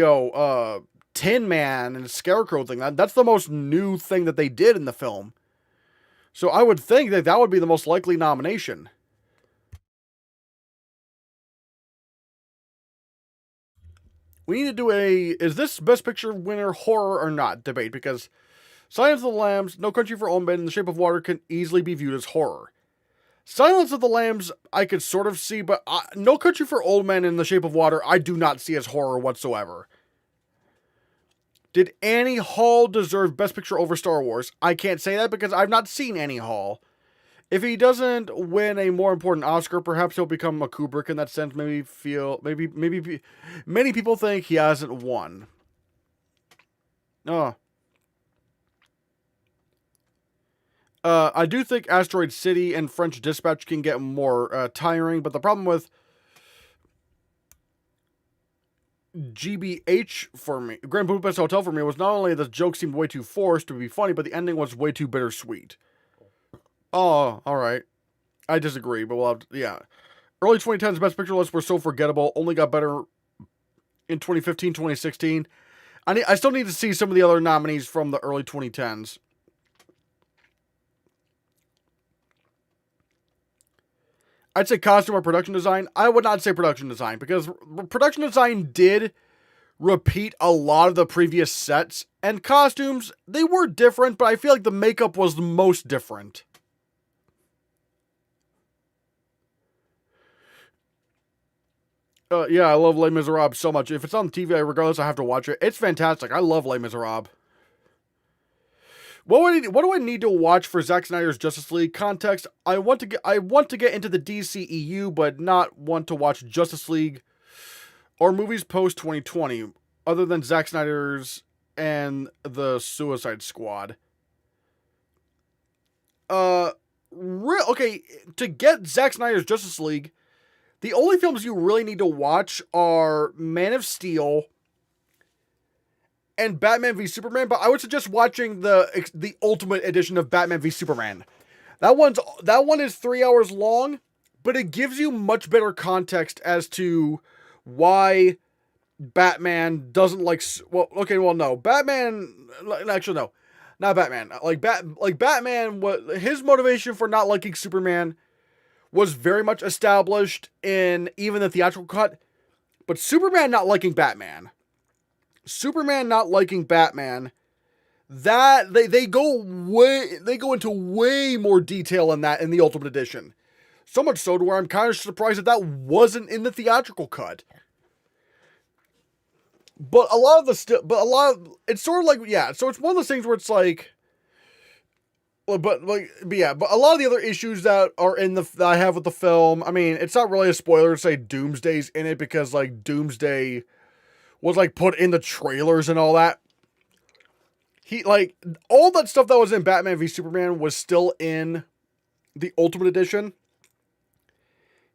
Tin Man and Scarecrow thing. That's the most new thing that they did in the film. So I would think that that would be the most likely nomination. We need to do is this Best Picture winner horror or not debate, because Silence of the Lambs, No Country for Old Men, and The Shape of Water can easily be viewed as horror. Silence of the Lambs, I could sort of see, but No Country for Old Men and The Shape of Water, I do not see as horror whatsoever. Did Annie Hall deserve Best Picture over Star Wars? I can't say that because I've not seen Annie Hall. If he doesn't win a more important Oscar, perhaps he'll become a Kubrick in that sense. Maybe many people think he hasn't won. I do think Asteroid City and French Dispatch can get more tiring, but the problem with GBH for me, Grand Budapest Hotel for me, was not only the joke seemed way too forced to be funny, but the ending was way too bittersweet. Oh, alright. I disagree, but we'll have to, yeah. Early 2010s Best Picture lists were so forgettable, only got better in 2015, 2016. I still need to see some of the other nominees from the early 2010s. I'd say costume or production design. I would not say production design, because production design did repeat a lot of the previous sets, and costumes, they were different, but I feel like the makeup was the most different. Yeah, I love Les Miserables so much. If it's on TV, regardless, I have to watch it. It's fantastic. I love Les Miserables. What do I need to watch for Zack Snyder's Justice League context? I want to get into the DCEU, but not want to watch Justice League or movies post 2020, other than Zack Snyder's and the Suicide Squad. Okay, to get Zack Snyder's Justice League, the only films you really need to watch are Man of Steel and Batman v Superman, but I would suggest watching the Ultimate Edition of Batman v Superman. That one is 3 hours long, but it gives you much better context as to why Batman doesn't like. Well, okay, well, no, Batman. Actually, no, not Batman. Like Batman. What his motivation for not liking Superman was very much established in even the theatrical cut, but Superman not liking Batman. Superman not liking Batman, that they go into way more detail in that in the Ultimate Edition. So much so to where I'm kind of surprised that wasn't in the theatrical cut. But it's sort of like, yeah, so it's one of those things where it's like, but a lot of the other issues that are that I have with the film, I mean, it's not really a spoiler to say Doomsday's in it because like Doomsday was like put in the trailers and all that. He like all that stuff that was in Batman v Superman was still in the Ultimate Edition.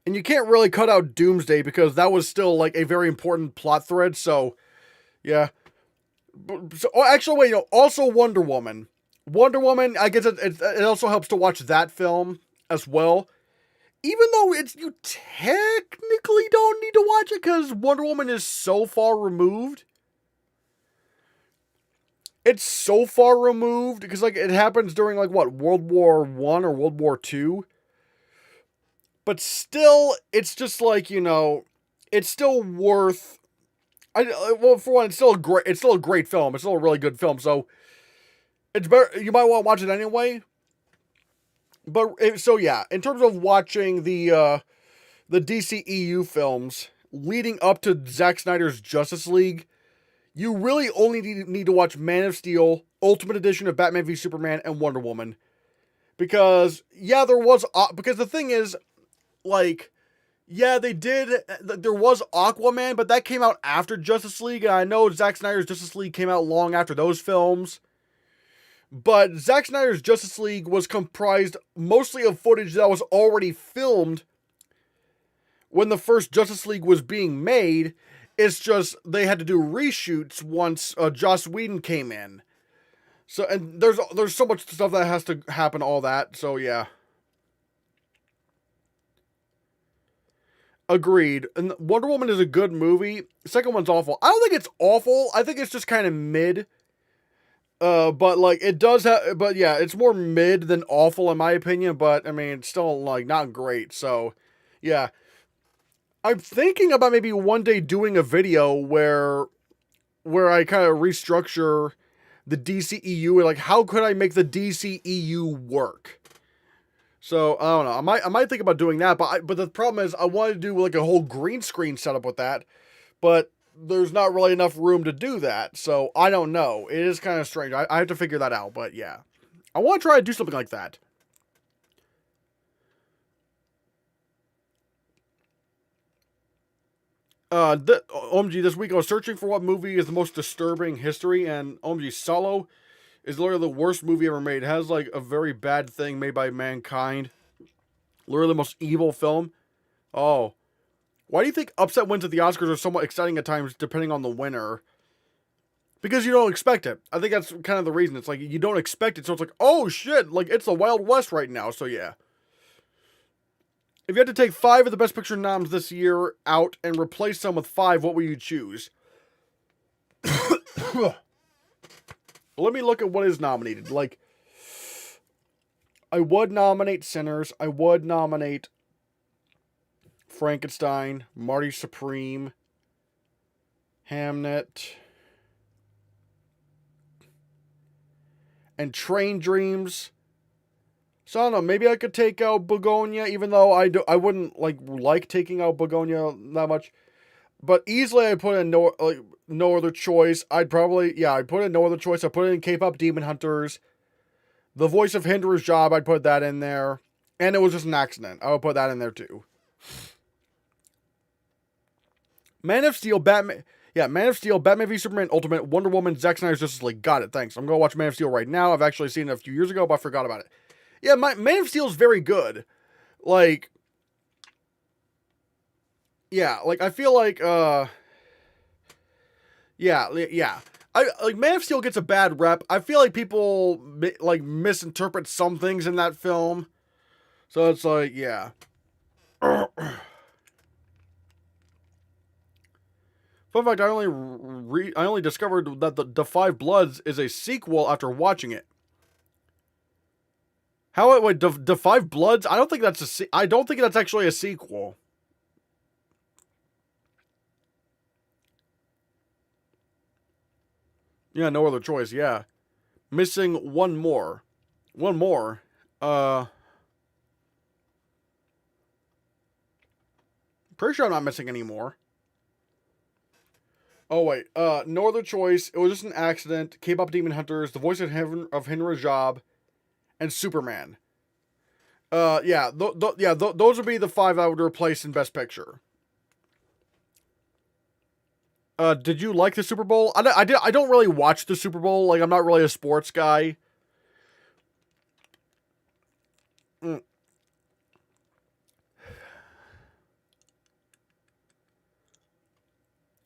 And you can't really cut out Doomsday because that was still like a very important plot thread. So, yeah. So, actually, wait, also Wonder Woman. Wonder Woman, I guess it also helps to watch that film as well. Even though you technically don't need to watch it because Wonder Woman is so far removed. It's so far removed because like it happens during like what, World War I or World War II. But still, it's just like, it's still worth. Well, for one, it's still a great film. It's still a really good film. So it's better. You might want to watch it anyway. But so yeah, in terms of watching the DCEU films leading up to Zack Snyder's Justice League, you really only need to watch Man of Steel, Ultimate Edition of Batman v Superman, and Wonder Woman. Because because the thing is, like, yeah, there was Aquaman, but that came out after Justice League, and I know Zack Snyder's Justice League came out long after those films. But Zack Snyder's Justice League was comprised mostly of footage that was already filmed when the first Justice League was being made. It's just they had to do reshoots once Joss Whedon came in. So, and there's so much stuff that has to happen, all that. So, yeah. Agreed. And Wonder Woman is a good movie. The second one's awful. I don't think it's awful. I think it's just kind of mid. But like it does have, but yeah, it's more mid than awful in my opinion. But I mean, it's still like not great. So, yeah, I'm thinking about maybe one day doing a video where I kind of restructure the DCEU and like how could I make the DCEU work. So I don't know. I might think about doing that. But the problem is I wanted to do like a whole green screen setup with that, but there's not really enough room to do that. So I don't know. It is kind of strange. I have to figure that out. But yeah, I want to try to do something like that. OMG, this week I was searching for what movie is the most disturbing history, and OMG, Solo is literally the worst movie ever made. It has like a very bad thing made by mankind. Literally the most evil film. Oh. Why do you think upset wins at the Oscars are somewhat exciting at times depending on the winner? Because you don't expect it. I think that's kind of the reason. It's like you don't expect it, so it's like, oh shit, like it's the Wild West right now, so yeah. If you had to take 5 of the Best Picture noms this year out and replace them with 5, what would you choose? Let me look at what is nominated. Like, I would nominate Sinners. I would nominate Frankenstein, Marty Supreme, Hamnet, and Train Dreams. So I don't know, maybe I could take out Begonia, even though I wouldn't like taking out Begonia that much. But easily I put in no other choice. I'd put in no other choice. I put it in K-pop Demon Hunters. The voice of Hinder's Job, I'd put that in there. And it was just an accident. I would put that in there too. Man of Steel, Batman. Yeah, Man of Steel, Batman v Superman, Ultimate, Wonder Woman, Zack Snyder's Justice League. Got it, thanks. I'm going to watch Man of Steel right now. I've actually seen it a few years ago, but I forgot about it. Yeah, Man of Steel is very good. Like, yeah, like, I feel like, yeah. Man of Steel gets a bad rep. I feel like people, like, misinterpret some things in that film. So it's like, yeah. Fun fact, I only discovered that the Five Bloods is a sequel after watching it. Wait, the Five Bloods? I don't think that's actually a sequel. Yeah, no other choice, yeah. Missing one more. One more. Pretty sure I'm not missing any more. Oh, wait. No other choice. It was just an accident. K-pop Demon Hunters, The Voice of Henry Job, and Superman. Those would be the 5 I would replace in Best Picture. Did you like the Super Bowl? I don't really watch the Super Bowl. Like, I'm not really a sports guy.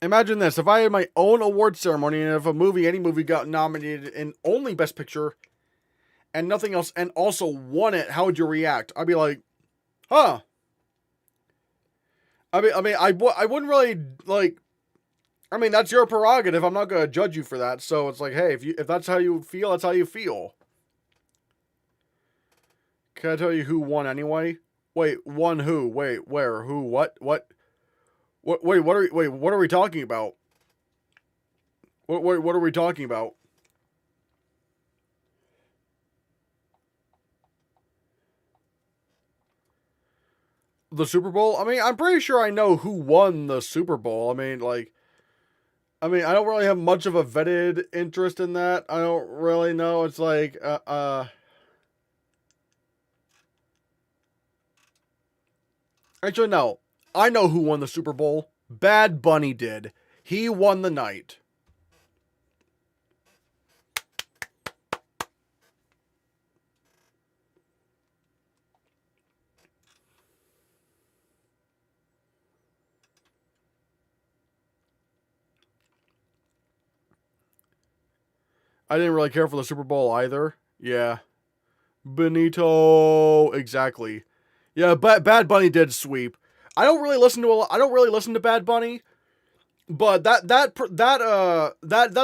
Imagine this. If I had my own award ceremony and if any movie got nominated in only Best Picture and nothing else and also won it, how would you react? I'd be like, huh. I wouldn't really, like, that's your prerogative. I'm not going to judge you for that. So it's like, hey, if that's how you feel, that's how you feel. Can I tell you who won anyway? Wait, won who? Wait, where? Who? What? What? Wait, what are we talking about? What are we talking about? The Super Bowl? I'm pretty sure I know who won the Super Bowl. I don't really have much of a vetted interest in that. I don't really know. It's like, Actually, no. I know who won the Super Bowl. Bad Bunny did. He won the night. I didn't really care for the Super Bowl either. Yeah. Benito. Exactly. Yeah, Bad Bunny did sweep. I don't really listen to Bad Bunny, but that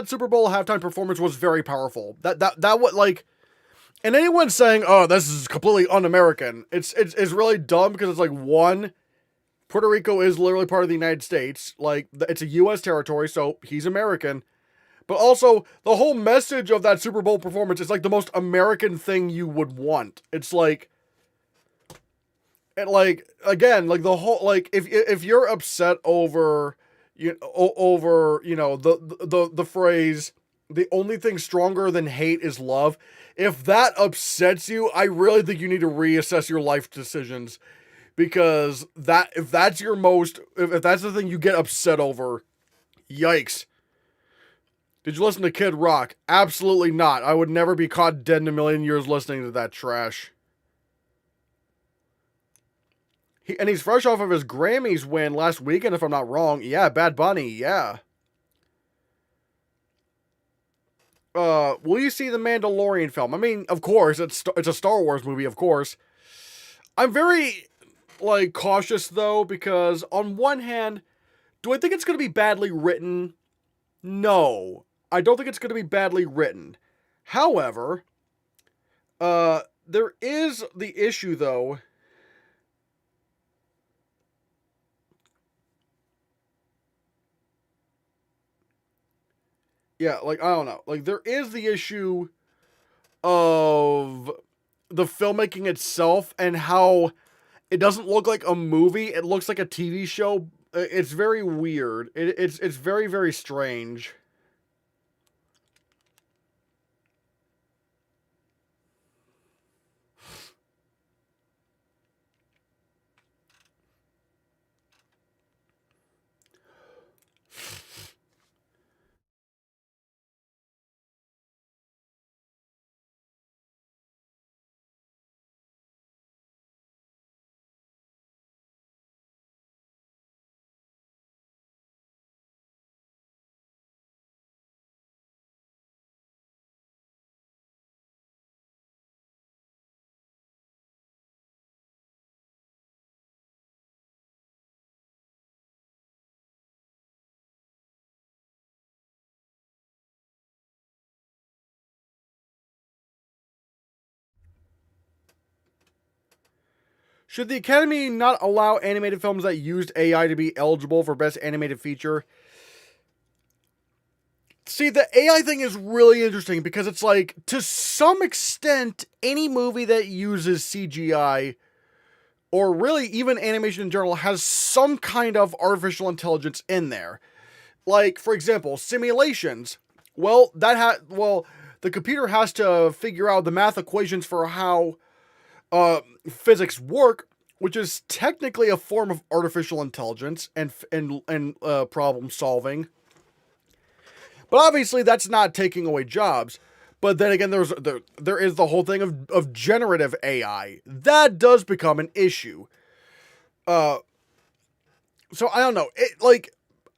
Super Bowl halftime performance was very powerful. That what, like, and anyone saying, "Oh, this is completely un-American," it's really dumb because it's like, one, Puerto Rico is literally part of the United States. Like, it's a U.S. territory, so he's American. But also, the whole message of that Super Bowl performance is like the most American thing you would want. It's like, and like, again, like the whole, like, if you're upset over the phrase, the only thing stronger than hate is love, if that upsets you, I really think you need to reassess your life decisions, because if that's the thing you get upset over, yikes. Did you listen to Kid Rock? Absolutely not. I would never be caught dead in a million years listening to that trash. He's fresh off of his Grammys win last weekend, if I'm not wrong. Yeah, Bad Bunny, yeah. Will you see the Mandalorian film? Of course, it's a Star Wars movie, of course. I'm very, like, cautious, though, because on one hand, do I think it's going to be badly written? No. I don't think it's going to be badly written. However, there is the issue, though. Yeah, like, I don't know. Like, there is the issue of the filmmaking itself and how it doesn't look like a movie. It looks like a TV show, It's very weird. It's very, very strange. Should the Academy not allow animated films that used AI to be eligible for Best Animated Feature? See, the AI thing is really interesting because it's like, to some extent, any movie that uses CGI, or really even animation in general, has some kind of artificial intelligence in there. Like, for example, simulations. Well, the computer has to figure out the math equations for how physics work, which is technically a form of artificial intelligence and problem solving. But obviously, that's not taking away jobs. But then again, there is the whole thing of generative AI. That does become an issue. So I don't know.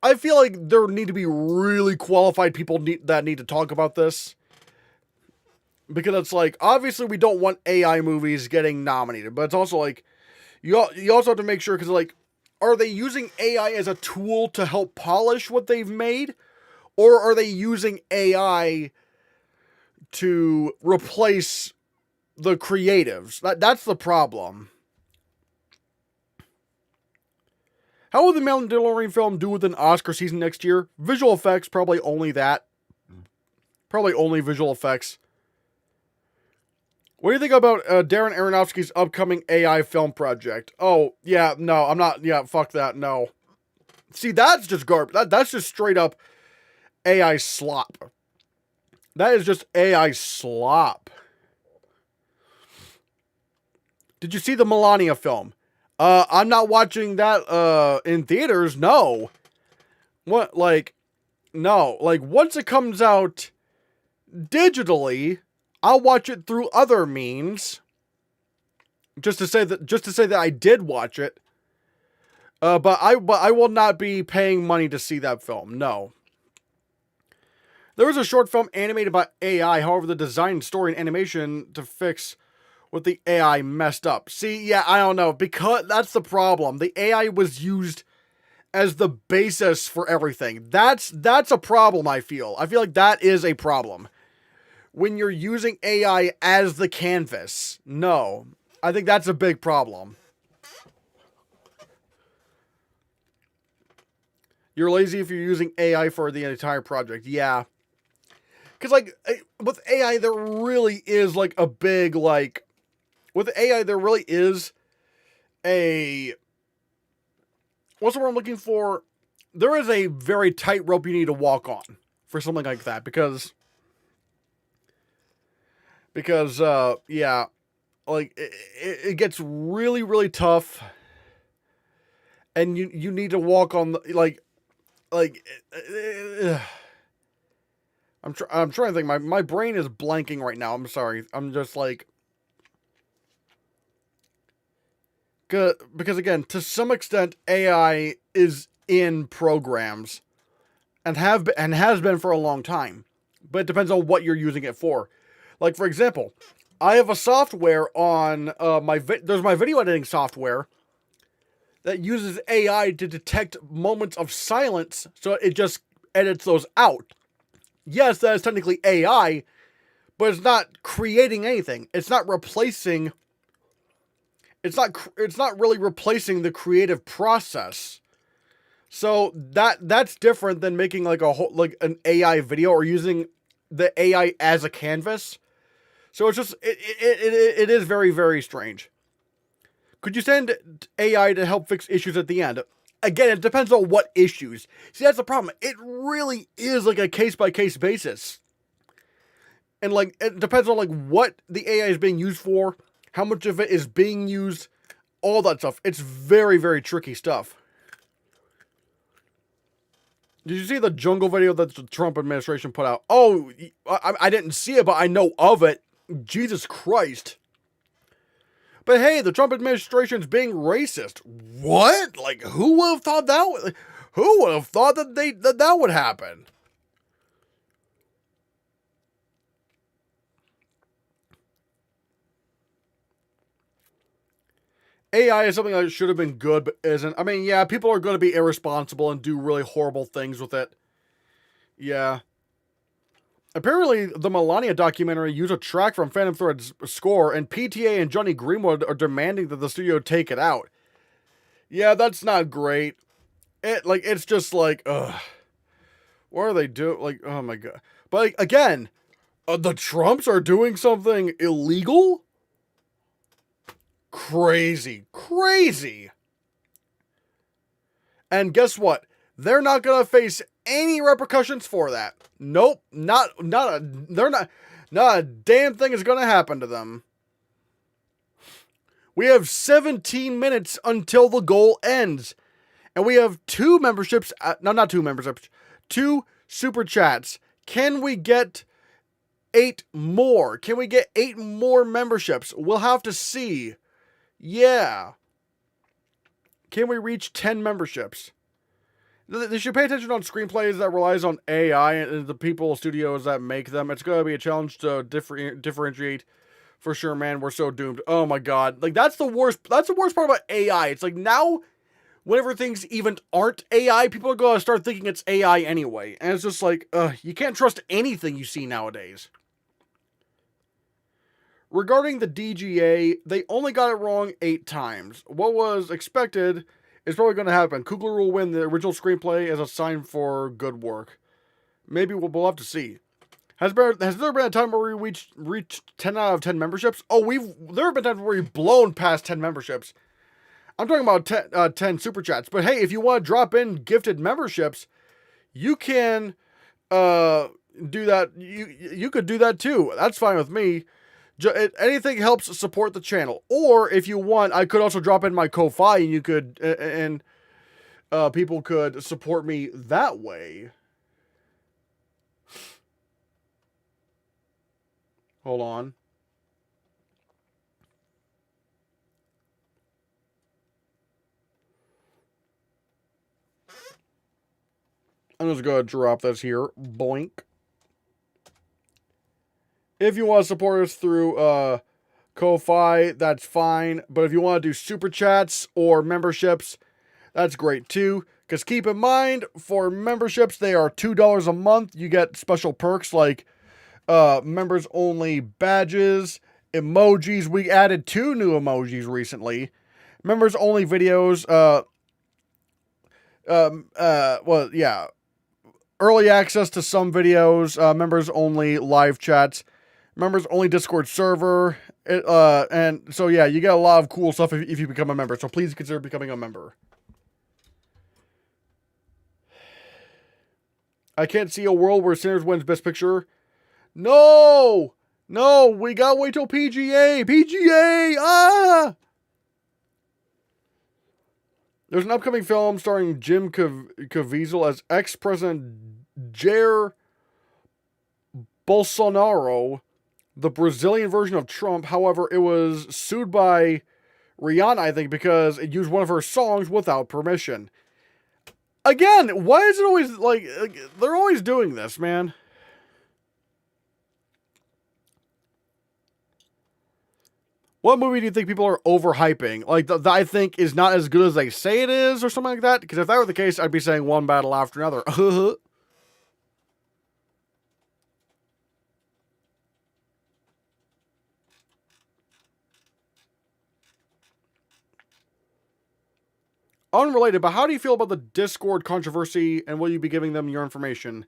I feel like there need to be really qualified people that need to talk about this. Because it's like, obviously we don't want AI movies getting nominated. But it's also like, you also have to make sure, because like, are they using AI as a tool to help polish what they've made? Or are they using AI to replace the creatives? That's the problem. How will the Mandalorian film do with an Oscar season next year? Visual effects, probably only that. Probably only visual effects. What do you think about Darren Aronofsky's upcoming AI film project? Oh, yeah, no, I'm not. Yeah, fuck that, no. See, that's just garbage. That's just straight up AI slop. That is just AI slop. Did you see the Melania film? I'm not watching that in theaters, no. What, like, no. Like, once it comes out digitally, I'll watch it through other means. Just to say that I did watch it. But I will not be paying money to see that film, no. There was a short film animated by AI, however, the design, story, and animation to fix what the AI messed up. See, yeah, I don't know, because that's the problem. The AI was used as the basis for everything. That's a problem, I feel. I feel like that is a problem. When you're using AI as the canvas. No. I think that's a big problem. You're lazy if you're using AI for the entire project. Yeah. Because, like, with AI, there really is, like, a big, like... With AI, there really is a... What's the word I'm looking for? There is a very tight rope you need to walk on for something like that. Because, yeah, like, it gets really, really tough. And you need to walk on, I'm trying to think. My brain is blanking right now. I'm sorry. I'm just like... Because again, to some extent, AI is in programs and has been for a long time. But it depends on what you're using it for. Like, for example, I have a software on there's my video editing software that uses AI to detect moments of silence, so it just edits those out. Yes, that is technically AI, but it's not creating anything. It's not replacing... It's not really replacing the creative process. So that's different than making like an AI video or using the AI as a canvas. So it's just it is very, very strange. Could you send AI to help fix issues at the end? again, it depends on what issues. See, that's the problem. It really is like a case-by-case basis. And like, it depends on like what the AI is being used for, how much of it is being used, all that stuff. It's very, very tricky stuff. Did you see the jungle video that the Trump administration put out? Oh, I didn't see it, but I know of it. Jesus Christ. But hey, the Trump administration's being racist. What? Like, who would have thought that? Who would have thought that that would happen? AI is something that should have been good, but isn't. I mean, yeah, people are going to be irresponsible and do really horrible things with it. Yeah. Apparently, the Melania documentary used a track from Phantom Thread's score, and PTA and Johnny Greenwood are demanding that the studio take it out. Yeah, that's not great. It's just like, ugh. What are they doing? Like, oh my god. But like, again, the Trumps are doing something illegal? Crazy. Crazy. And guess what? They're not going to face any repercussions for that. Nope. Not a damn thing is going to happen to them. We have 17 minutes until the goal ends. And we have 2 memberships. Not 2 memberships. 2 super chats. Can we get 8 more? Can we get 8 more memberships? We'll have to see. Yeah. Can we reach 10 memberships? They should pay attention on screenplays that relies on AI and the people, studios that make them. It's going to be a challenge to differentiate. For sure, man. We're so doomed. Oh my god. Like, that's the worst. That's the worst part about AI. It's like, now, whenever things even aren't AI, people are going to start thinking it's AI anyway. And it's just like, you can't trust anything you see nowadays. Regarding the DGA, they only got it wrong 8 times. What was expected is probably going to happen. Coogler will win the original screenplay as a sign for good work. Maybe we'll have to see. Has there been a time where we reached 10 out of 10 memberships? Oh, there have been times where we've blown past 10 memberships. I'm talking about 10 super chats. But hey, if you want to drop in gifted memberships, you can do that. You could do that too. That's fine with me. Anything helps support the channel. Or if you want, I could also drop in my Ko-Fi, and you could people could support me that way. Hold on. I'm just going to drop this here. Boink. If you want to support us through Ko-Fi, that's fine. But if you want to do super chats or memberships, that's great too. Because keep in mind, for memberships, they are $2 a month. You get special perks like members only badges, emojis. We added 2 new emojis recently. Members only videos. Well, yeah. Early access to some videos. Members only live chats. Members only Discord server. And so yeah, you get a lot of cool stuff if you become a member. So please consider becoming a member. I can't see a world where Sinners wins Best Picture. No! No, we gotta wait till PGA! PGA! Ah! There's an upcoming film starring Jim Caviezel as ex-president Jair Bolsonaro, the Brazilian version of Trump. However, it was sued by Rihanna, I think, because it used one of her songs without permission. Again, why is it always like they're always doing this, man? What movie do you think people are overhyping? Like, that I think is not as good as they say it is, or something like that? Because if that were the case, I'd be saying one battle after another. Unrelated, but how do you feel about the Discord controversy, and will you be giving them your information?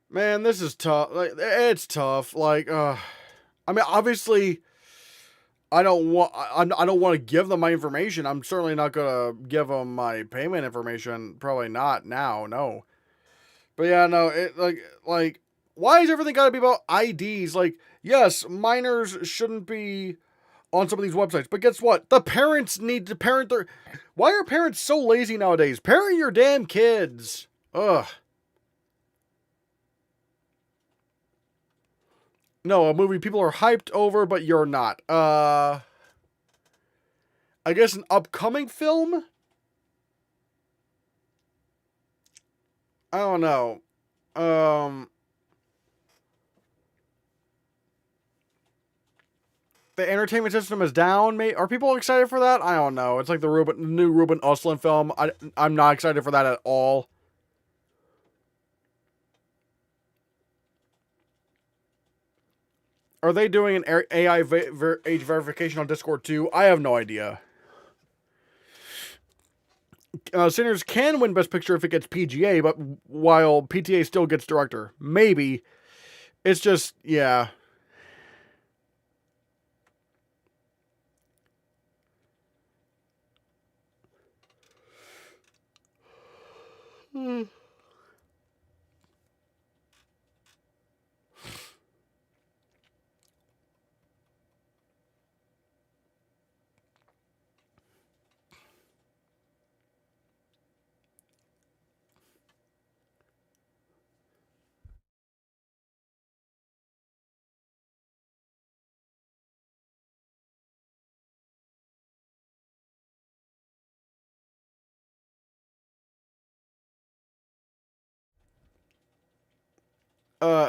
Man, this is tough. Like, it's tough. Like, I mean, obviously, I don't want. I don't want to give them my information. I'm certainly not gonna give them my payment information. Probably not now. No. But yeah, no. It like why is everything got to be about IDs? Like, yes, minors shouldn't be on some of these websites, but guess what? The parents need to parent their. Why are parents so lazy nowadays? Parent your damn kids. Ugh. No, a movie people are hyped over, but you're not. I guess an upcoming film? I don't know. Um, the entertainment system is down. Are people excited for that? I don't know. It's like the new Ruben Östlund film. I'm not excited for that at all. Are they doing an AI age verification on Discord too? I have no idea. Sinners can win Best Picture if it gets PGA, but while PTA still gets Director. Maybe. It's just, yeah.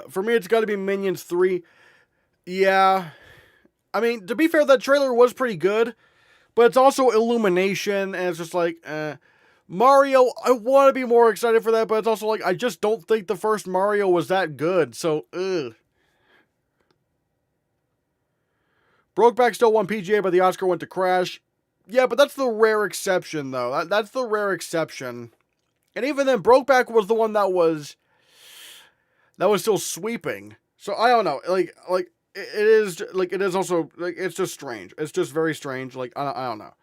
For me, it's got to be Minions 3. Yeah. I mean, to be fair, that trailer was pretty good, but it's also Illumination, and it's just like, Mario, I want to be more excited for that, but it's also like, I just don't think the first Mario was that good, so, ugh. Brokeback still won PGA, but the Oscar went to Crash. Yeah, but that's the rare exception, though. That's the rare exception. And even then, Brokeback was the one that was still sweeping. So I don't know. Like it is also like it's just strange. It's just very strange. Like I don't know.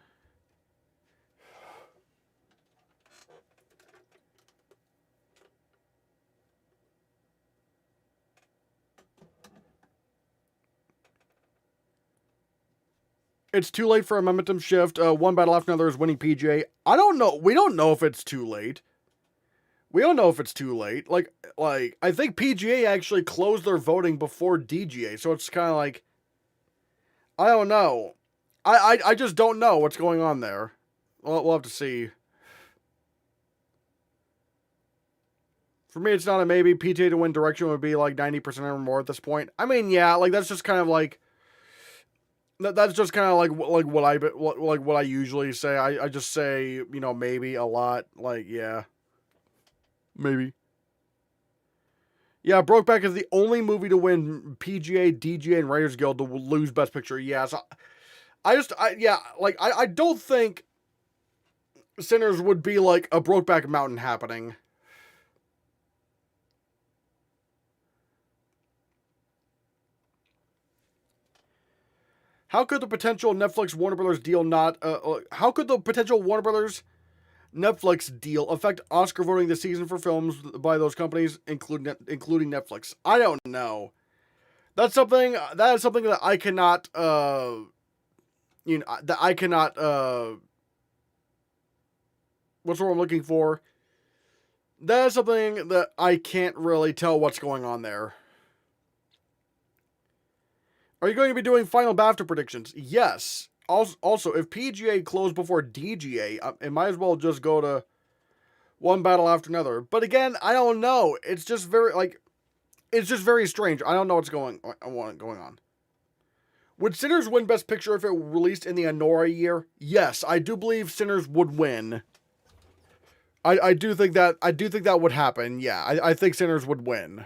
It's too late for a momentum shift. One battle after another is winning PGA. I don't know. We don't know if it's too late. We don't know if it's too late. Like I think PGA actually closed their voting before DGA, so it's kind of like I don't know. I just don't know what's going on there. We'll have to see. For me, it's not a maybe. PTA to win direction would be like 90% or more at this point. I mean, yeah, like that's just kind of like that's just kind of like what I usually say. I just say maybe a lot. Like yeah, maybe. Yeah, Brokeback is the only movie to win PGA, DGA, and Writers Guild to lose Best Picture. Yeah, so I don't think Sinners would be like a Brokeback Mountain happening. How could the potential Netflix Warner Brothers deal not? How could the potential Warner Brothers Netflix deal affect Oscar voting this season for films by those companies, including Netflix? I don't know. That's something that I cannot. That I cannot. What's the word I'm looking for? That is something that I can't really tell what's going on there. Are you going to be doing final BAFTA predictions? Yes. Also, if PGA closed before DGA, it might as well just go to one battle after another. But again, I don't know. It's just very strange. I don't know what's going on. Would Sinners win Best Picture if it released in the Anora year? Yes, I do believe Sinners would win. I do think that would happen. Yeah, I think Sinners would win.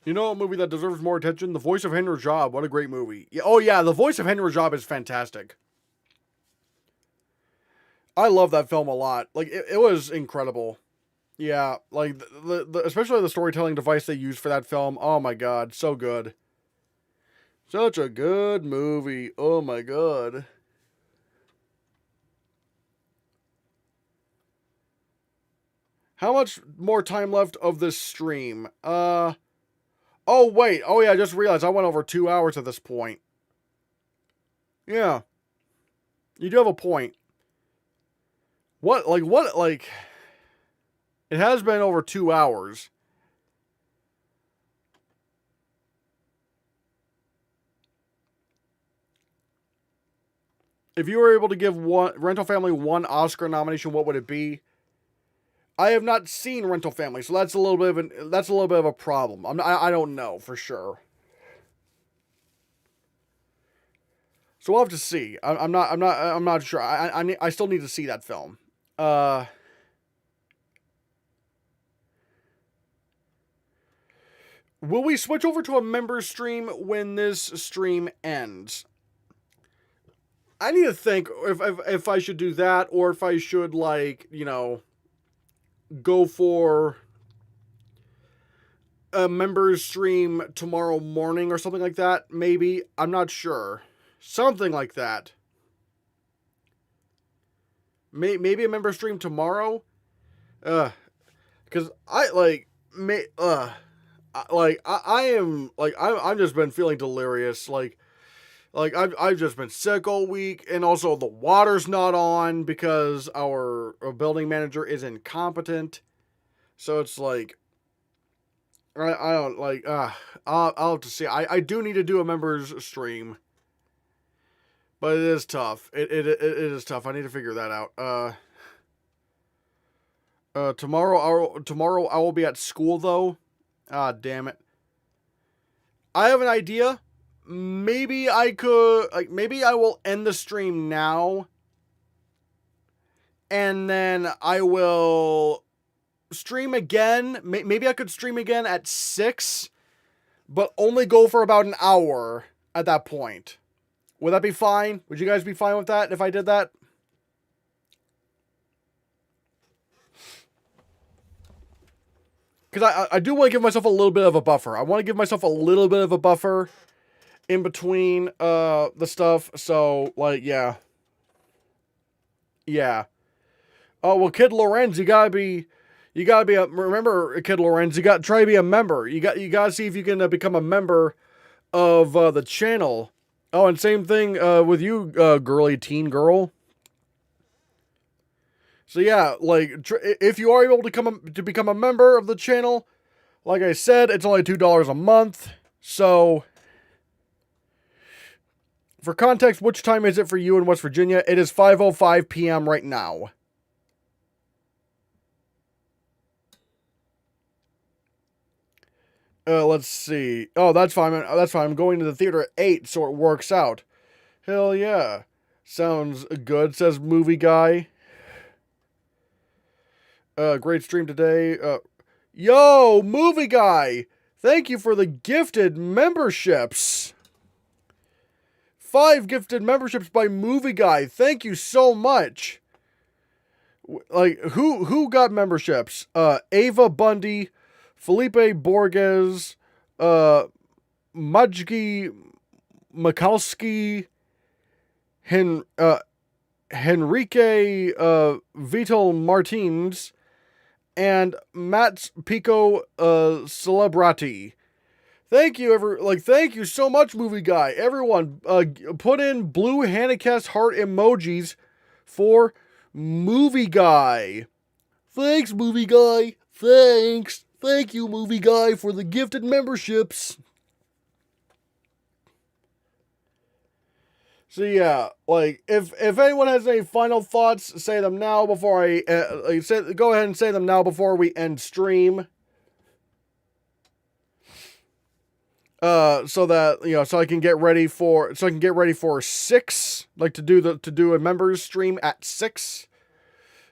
You know a movie that deserves more attention? The Voice of Henry Job. What a great movie. Yeah, oh yeah, The Voice of Henry Job is fantastic. I love that film a lot. Like, it was incredible. Yeah, like, especially the storytelling device they used for that film. Oh my god, so good. Such a good movie. Oh my god. How much more time left of this stream? Oh wait. Oh yeah, I just realized I went over 2 hours at this point. Yeah. You do have a point. What, it has been over 2 hours. If you were able to give Rental Family one Oscar nomination, what would it be? I have not seen Rental Family, so that's a little bit of a problem. I don't know for sure. So we'll have to see. I'm not sure. I still need to see that film. Will we switch over to a member stream when this stream ends? I need to think if I should do that, or if I should, like, you know, go for a members stream tomorrow morning or something like that. Maybe. I'm not sure. Something like that. Maybe a member stream tomorrow. Because I I'm just been feeling delirious. Like I've just been sick all week, and also the water's not on because our building manager is incompetent. So it's like, I don't like. I'll have to see. I do need to do a members stream, but it is tough. It is tough. I need to figure that out. Tomorrow I will be at school though. Ah, damn it. I have an idea. Maybe I will end the stream now, and then I will stream again. Maybe I could stream again at 6, but only go for about an hour at that point. Would that be fine? Would you guys be fine with that if I did that? Because I do want to give myself a little bit of a buffer. I want to give myself a little bit of a buffer in between the stuff. So, like, yeah. Yeah. Oh, well, Kid Lorenz, you gotta be remember, Kid Lorenz, you gotta try to be a member. You gotta see if you can become a member of the channel. Oh, and same thing with you, girly teen girl. So yeah, like, if you are able to become a member of the channel, like I said, it's only $2 a month. So, for context, which time is it for you in West Virginia? It is 5:05 p.m. right now. Let's see. Oh, that's fine. That's fine. I'm going to the theater at 8, so it works out. Hell yeah. Sounds good, says Movie Guy. Great stream today. Yo, Movie Guy! Thank you for the gifted memberships. 5 gifted memberships by Movie Guy. Thank you so much. Like, who got memberships? Ava Bundy, Felipe Borges, Majki Mikalski, Henrique Vital Martins, and Matt Pico Celebrati. Thank you, thank you so much, Movie Guy. Everyone, put in blue Hannahcast heart emojis for Movie Guy. Thanks, Movie Guy. Thanks. Thank you, Movie Guy, for the gifted memberships. So yeah, like, if anyone has any final thoughts, say them now before I go ahead and say them now before we end stream. So that, you know, so I can get ready for 6, like, to do a members stream at 6.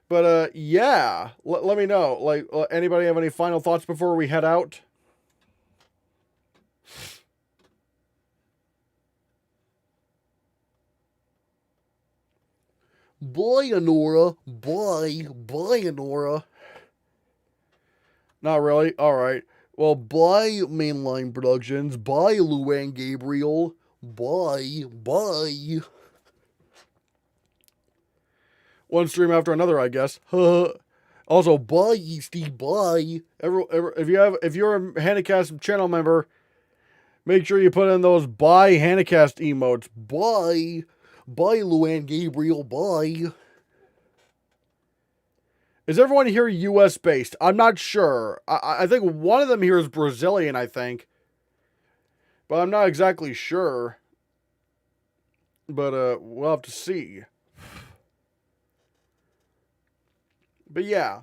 But yeah, let me know. Like, anybody have any final thoughts before we head out? Bye, Honora. Bye. Bye, Honora. Not really. Alright. Well, bye, Mainline Productions. Bye, Luann Gabriel. Bye. Bye. One stream after another, I guess. Also, bye, Easty. Bye. If you're a Hannahcast channel member, make sure you put in those bye Hannahcast emotes. Bye. Bye, Luann Gabriel. Bye. Is everyone here US based? I'm not sure. I think one of them here is Brazilian, I think. But I'm not exactly sure. But we'll have to see. But yeah.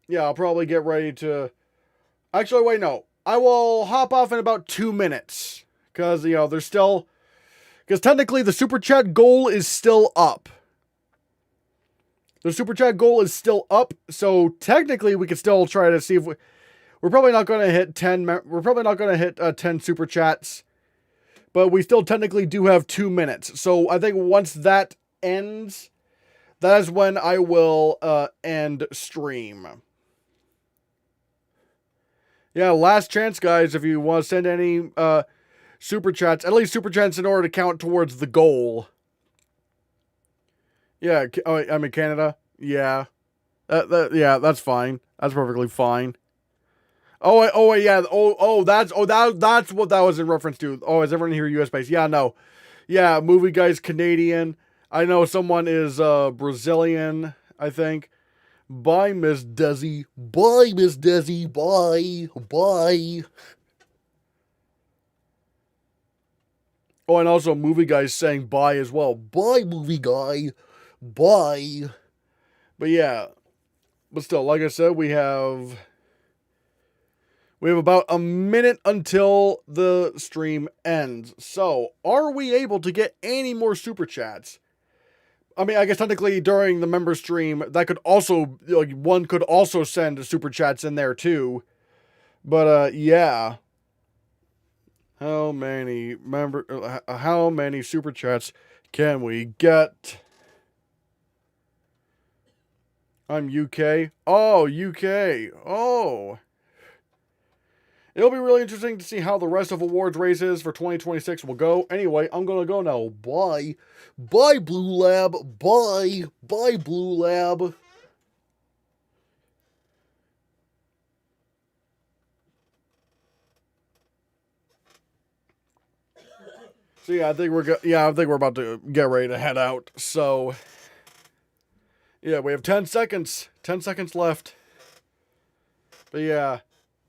Yeah, I'll probably get ready to... Actually, wait, no. I will hop off in about 2 minutes. Because, you know, there's still... Because technically the Super Chat goal is still up. The Super Chat goal is still up. So technically we could still try to see if we... We're probably not going to hit 10... We're probably not going to hit 10 Super Chats. But we still technically do have 2 minutes. So I think once that ends... That is when I will end stream. Yeah, last chance, guys, if you want to send any super chats. At least super chats in order to count towards the goal. Yeah, I'm in Canada. Yeah. Yeah, that's fine. That's perfectly fine. Yeah. That's what that was in reference to. Oh, is everyone here US based? Yeah, no. Yeah, movie guy's Canadian. I know someone is Brazilian, I think. Bye, Miss Desi. Bye, Miss Desi. Bye. Bye. Oh, and also movie guy's saying bye as well. Bye, movie guy. Bye. But yeah. But still, like I said, we have about a minute until the stream ends. So, are we able to get any more super chats? I mean, I guess technically during the member stream, that could also, like, one could also send super chats in there too. But, yeah. How many super chats can we get? I'm UK. Oh, UK. Oh. It'll be really interesting to see how the rest of awards races for 2026 will go. Anyway, I'm going to go now. Bye. Bye, Blue Lab. Bye. Bye, Blue Lab. So yeah, I think we're about to get ready to head out. So yeah, we have 10 seconds. 10 seconds left. But yeah.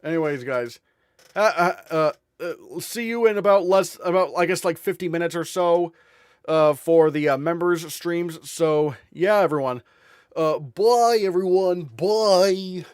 Anyways, guys. See you in about I guess like 50 minutes or so for the members streams. So yeah, everyone. Bye everyone. Bye.